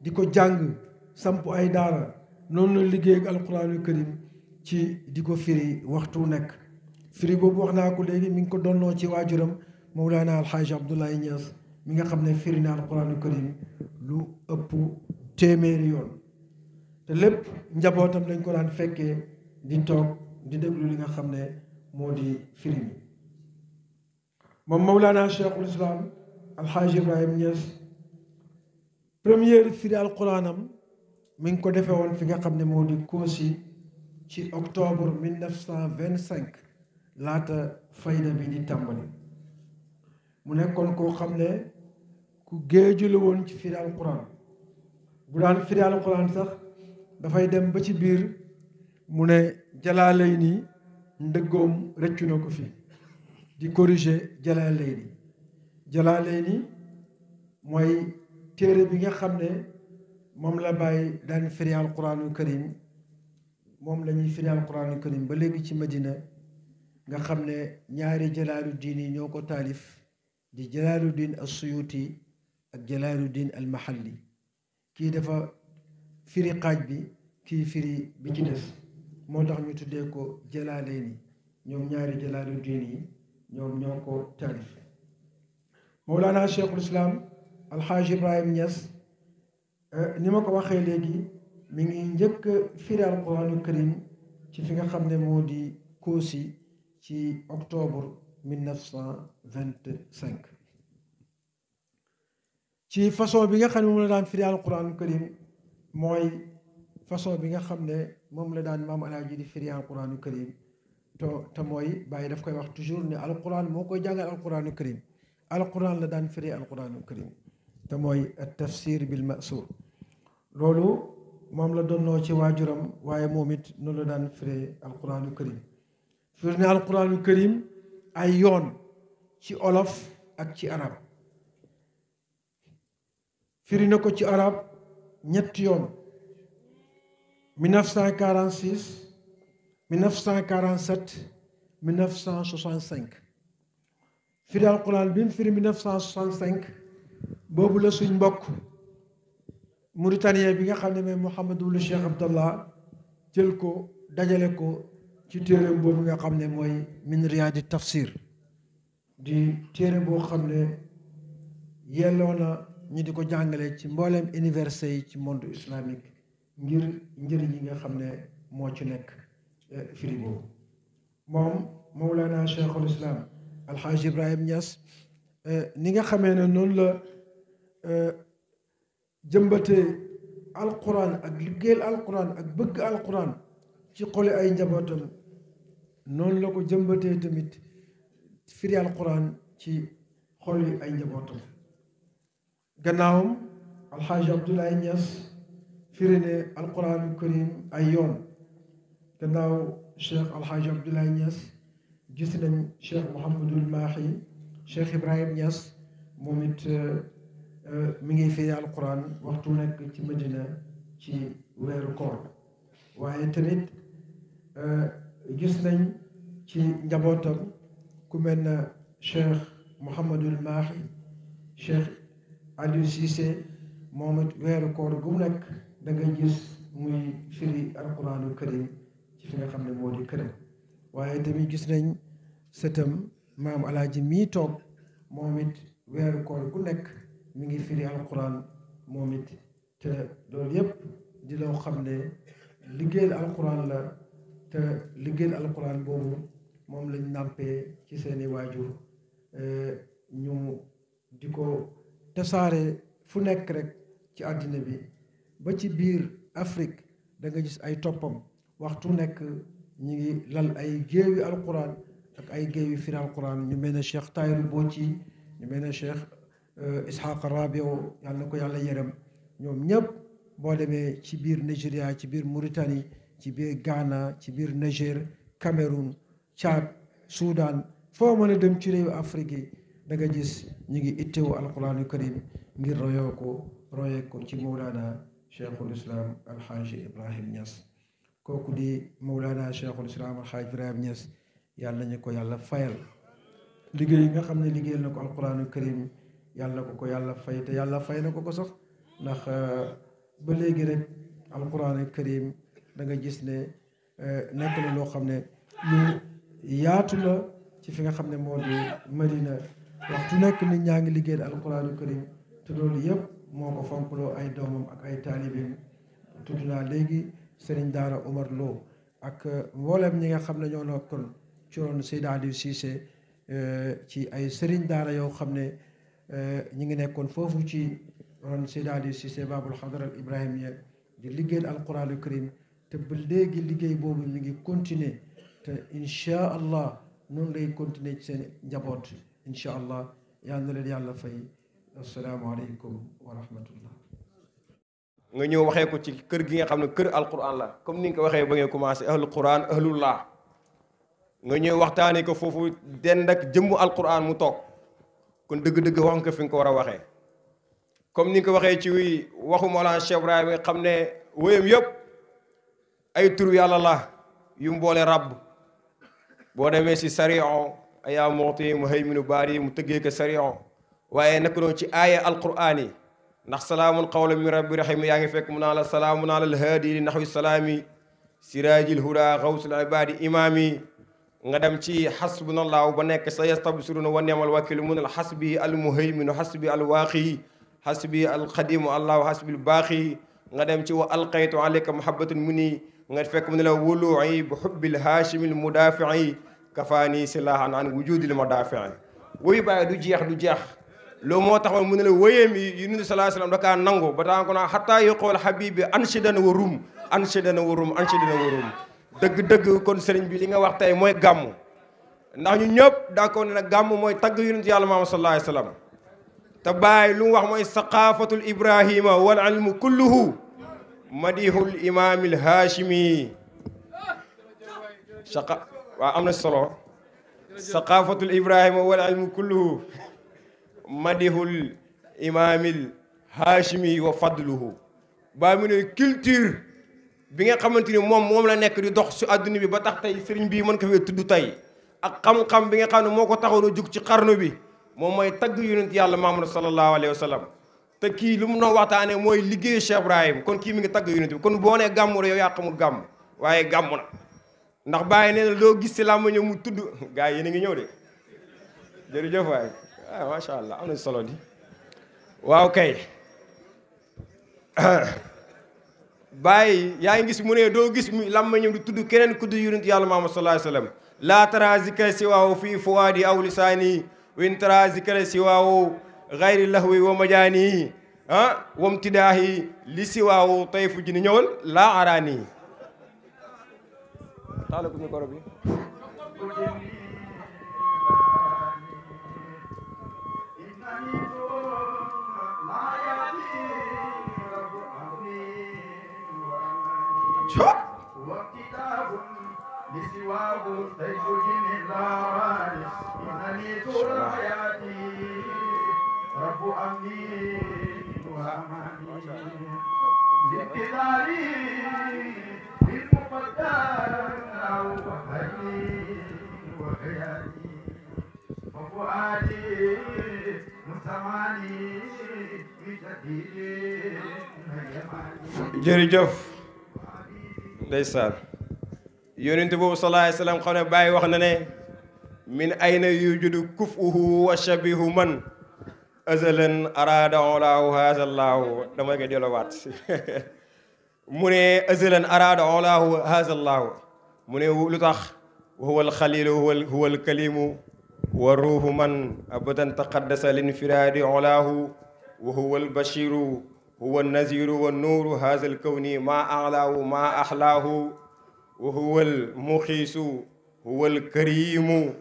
di ko jàng samp ay daara noonu la liggéey ak alquraanu karim ci di ko firi waxtu nekk firi boobu wax naa ko léegi mi ngi ko donnoo ci waajuram Mawlana Alhaji Abdoulaye Niass mi nga xam ne firi na alquraanu karim lu ëpp téeméeri yoon te lépp njabootam dañ ko daan fekkee di toog di déglu li nga xam ne moo di firi mi moom Mawlana Cheikhul Islam Alhaji Ibrahim Niass première firi alquranam mi ngi ko defee woon fi nga xam ne moo di Kossy ci octobre 1925 laata fayda bi di tàmbali mu nekkoon koo xam ne ku géeju la woon ci firi alquran bu daan firi alquran sax dafay dem ba ci biir mu ne Jalaalayni ndëggoom rëccu na ko fi di corriger Jalaalayni mooy téere bi nga xam ne moom la bàyyi daan firi alquranul karim moom la ñuy firi alquranul karim ba léegi ci Madina nga xam ne ñaari Jalaaluddin yi ñoo ko taalif di Jalaaluddin as-Suyuti ak Jalaaluddin al-Mahalli kii dafa firi xaaj bi kii firi bi ci des moo tax ñu tuddee ko Jalaalayni ñoom ñaari Jalaaluddin yi ñoom ñoo ko taalif Mawlana Cheikhul Islam Alhaji Ibrahim Niass ni ma ko waxee léegi mi ngi njëkk firi alquraanu karim ci fi nga xam ne moo di Kossy ci octobre 1925 ci façon bi nga xam ne moom la daan firi alquraanu karim mooy façon bi nga xam ne moom la daan maam alaaji di firi alquraanu karim te mooy bàyyi daf koy wax toujours ne alquran moo koy jàngal alquraanu karim alquran la daan firi alquraanu karim te mooy at tafsir bil masuur loolu moom la donnoo ci waajuram waaye moom it noonu la daan firi alquraanu karim firi ne alquraanu karim ay yoon ci olof ak ci arab firi na ko ci arab ñetti yoon 1946 1947 1965 firi alquran bi mu firi 1965 boobu la suñ mbokk mauritanien bi nga xam ne mooy Mouhamadou Cheikh Abdallah jël ko dajale ko ci téere boobu nga xam ne mooy min riyaadi tafsir di téere boo xam ne yelloo na ñu di ko jàngale ci mbooleem université yi ci monde islamique ngir njëriñ yi nga xam ne moo ci nekk firi boobu moom Mawlana Cheikhul Islam Alhaji Ibrahim Niass ni nga xamee ne noonu la jëmbatee alquran ak liggéeyal alquran ak bëgg alquran ci xoli ay njabootam noonu la ko jëmbatee tamit firi alquran ci xoli ay njabootam gannaawam Alhaji Abdoulaye Niass firi ne alquran karim ay yoon gannaaw Cheikh Alhaji Abdoulaye Niass gis nañ Cheikh Mouhamadul Mahi Cheikh Ibrahim Niass moom it mi ngi firi alquran waxtu nekk ci Medina ci weeru koor waaye tamit gis nañ ci njabootam ku mel na Cheikh Mouhamadul Mahi Cheikh Aliou Cissé moom it weeru koor gu mu nekk da ngay gis muy firi alquranul karim ci fi nga xam ne moo di këram waaye tamit gis nañ sëtam maam alaaji mii toog moom it weeru koor gu nekk mi ngi firi alquran moom it te loolu yépp di loo xam ne liggéeyal alquran la te liggéeyal alquran boobu moom lañ nàmpee ci seeni waajur ñu di ko tasaare fu nekk rek ci àddina bi ba ci biir Afrique da nga gis ay toppam waxtu nekk ñi ngi lal ay géewi alquran ak ay géewi firi alquran ñu mel ne Cheikh Tayiru Bocci ñu mel ne Cheikh Ishaq Rabiou yàlla na ko yàlla yërëm ñoom ñëpp boo demee ci biir Nigeria ci biir Mauritanie ci biir Ghana ci biir Niger Cameroun Tchad Soudan foo mën a dem ci réewu Afrique yi da nga gis ñu ngi itteewu alquranu karim ngir royee ko ci Mawlana Cheikhul Islam Alxaaji Ibrahim Niass kooku di Mawlana Cheikhul Islam Alxaaji Ibrahim Niass yàlla nañu ko yàlla fayal liggéey yi nga xam ne liggéeyal na ko alquranu karim yàlla ko yàlla fay te yàlla fay na ko sax ndax ba léegi rek alquranu karim da nga gis ne nekk na loo xam ne lu yaatu la ci fi nga xam ne moo di Madina waxtu nekk nit ñaa ngi liggéeyal alquranu karim te loolu yëpp moo ko fonkloo ay doomam ak ay taalibeem tudd naa léegi Serigne Daara Omar Lo ak mboolem ñi nga xam ne ñoo nekkoon ci roon Seydi Aliou Cissé ci ay Serigne Daara yoo xam ne ñi ngi nekkoon foofu ci ron Seydi Aliou Cissé Babul Hadara al Ibrahimiya di liggéeyal alquranu karim te ba léegi liggéey boobu mi ngi continuer te incha allah noonu lay continuer ci seen njaboot incha allah yal na leen yàlla fay asalaamaaleykum wa rahmatullah. nga ñëw waxee ko ci kër gi nga xam ne kër alquran la comme ni nga ko waxee ba ngeen commencé ahlul quran ahlullah nga ñëw waxtaanee ko foofu dend ak jëmmu alquran mu toog kon dëgg-dëgg wax nga ko fi nga ko war a waxee comme ni nga ko waxee ci waxu Mawlana Cheikh Ibrahima nga xam ne wéyam yëpp ay tur yàlla la yu mboole rabb boo demee si sarion ayaa moxti mu hay minu baari mu tëggee ko sarion waaye naka noonu ci aaya alquran yi ndax salaamun qawlan min rabbi rahim yaa ngi fekk mu naa la salaamun ala alhaadi li naxwi salaami siraajil huda xawsul ibaadi imaami nga dem ci xasbunallahu ba nekk sa yastabsiruna wa ni'mal wakilu mun al xasbi al muhayminu xasbi al waaqi xasbi al qadimu allahu xasbi al baaqi nga dem ci wa alqaytu alayka mahabbatun muni nga fekk mu ne la wulu'i bi hubbil haashimil mudaafi'i kafaani silahan an wujudil madaafi'i woyu bàyyi du jeex loolu moo taxoon mu ne la wéyeem yi Yonent sallallahu alayhi wasallam da kaa nangu ba taa ko naa xataa yoqool habibi anshidana wa rum dëgg-dëgg kon sëriñ bi li nga wax tey mooy gàmmu ndax ñu ñëpp d'accord ne nag gàmmu mooy tagg Yonent yàlla Muhammad sallallahu alayhi wasallam te bàyyi lu mu wax mooy saqafatul ibrahima wal ilmu kulluhu madihul imaamil haashimi waaw am na solo saqafatul ibrahima wal ilmu kulluhu madihul imaamil haashimi wa fadluhu baa mu ne culture bi nga xamante ni moom la nekk di dox si adduna bi ba tax tey sëriñ bii mën ko fee tudd tey ak xam-xam bi nga xam ne moo ko taxaw na jug ci xarnu bi moom mooy tagg yonent yàlla Muhammad sallallahu alayhi wa sallam te kii lu mu doon waxtaanee mooy liggéeyu Cheikh Ibrahim kon kii mi ngi tagg yonent bi kon boo nee gàmmu rek yow yaa xamul gàmm waaye gàmmu na ndax bàyyi nee na loo gis si làmb ñëw mu tudd gars yi yéen a ngi ñëw de jërëjëf waay waaw macha allah am na solo di waaw kay bàyyi yaa ngi gis mu ne doo gis làmb ñëw di tudd keneen ku dul yonent yàlla Muhammad sallallahu alayhi wa sallam laa tara zikra siwaahu fii fuwaadi aw lisaani wa in tara zikra siwaahu gayri lahwi wa majaani wamtidaahi li siwaahu tayfu ji ni ñëwal laa araani taala ko micro bi jërëjëf ndeysaan yonent boobu sallallahu alayhi wa sallam xam ne Baye wax na ne min ayna yujudu kufuhu wa shabihu man azalan arada olaahu haazallaahu dama koy delloowaat mu ne azalan arada olaahu haazallaahu mu ne lu tax wa huwa alxalilu huwa alkalimu wa ruuhu man abadan taqaddasa linfiraadi olaahu wa huwa albashiru huwa alnaziru wannuuru haza alkawni ma alaahu ma axlaahu wa huwa almuxiisu huwa alkarimu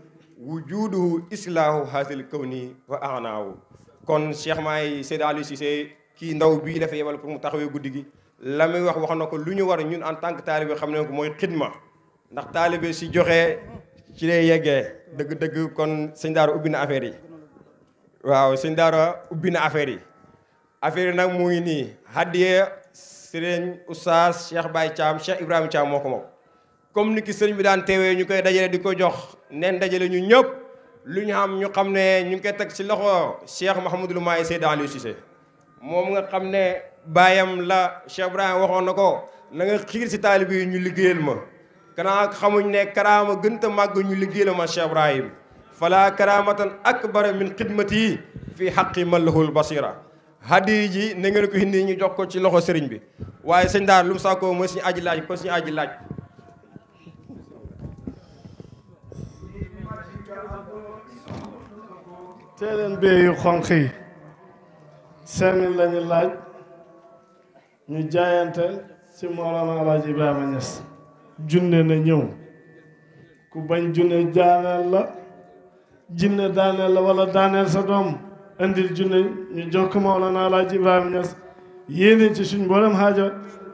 wujuduhu islaahu haza alkawni wa anaahu. kon Cheikh Mahi Seydi Aliou Cissé kii ndaw bii dafa yebal pour mu taxawee guddi gi la muy wax na ko lu ñu war ñun en tant que taalibe xam ne ko mooy xidma ndax taalibe si joxe ci lay yeggee dëgg-dëgg. kon sëñ Daara ubbi na affaire yi waaw sëñ Daara ubbi na affaire yi nag mu ngi nii hadiye sëriñ Oustaz Cheikh Baye Thiam Cheikh Ibrahima Thiam moo ko moom comme ni ki sëriñ bi daan teewee ñu koy dajale di ko jox neen dajale ñu ñëpp lu ñu am ñu xam ne ñu ngi koy teg ci loxo Cheikh Mouhamadul Mahi Seydi Aliou Cissé moom nga xam ne baayam la Cheikh Ibrahima waxoon na ko na nga xiir si taalibe yi ñu liggéeyal ma kanaa xamuñ ne karaama gënta màgg ñu liggéeyal ma Cheikh Ibrahima fala karamatan akbar min xidmati fi xaqi man lahul basira hadi ji na ngeen ko indi ñu jox ko ci loxo sëriñ bi waaye sëñ Daara lu mu sàkkoo mooy suñu aji laaj kon suñu aji laaj teeleen bee yu xonq yi 5000 lañu laaj ñu jaayante ci Mawlana Alaaji Ibrahima Niass junne na ñëw ku bañ junne daaneel la wala daaneel sa doom indil junne ñu jokk Mawlana Alaaji Ibrahima Niass yéene ci suñ mboolem xaaja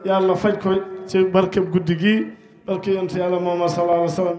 yàlla faj ko ci barkeb guddi gi barke yonent yàlla Muhammad sallallahu alayhi wa sallam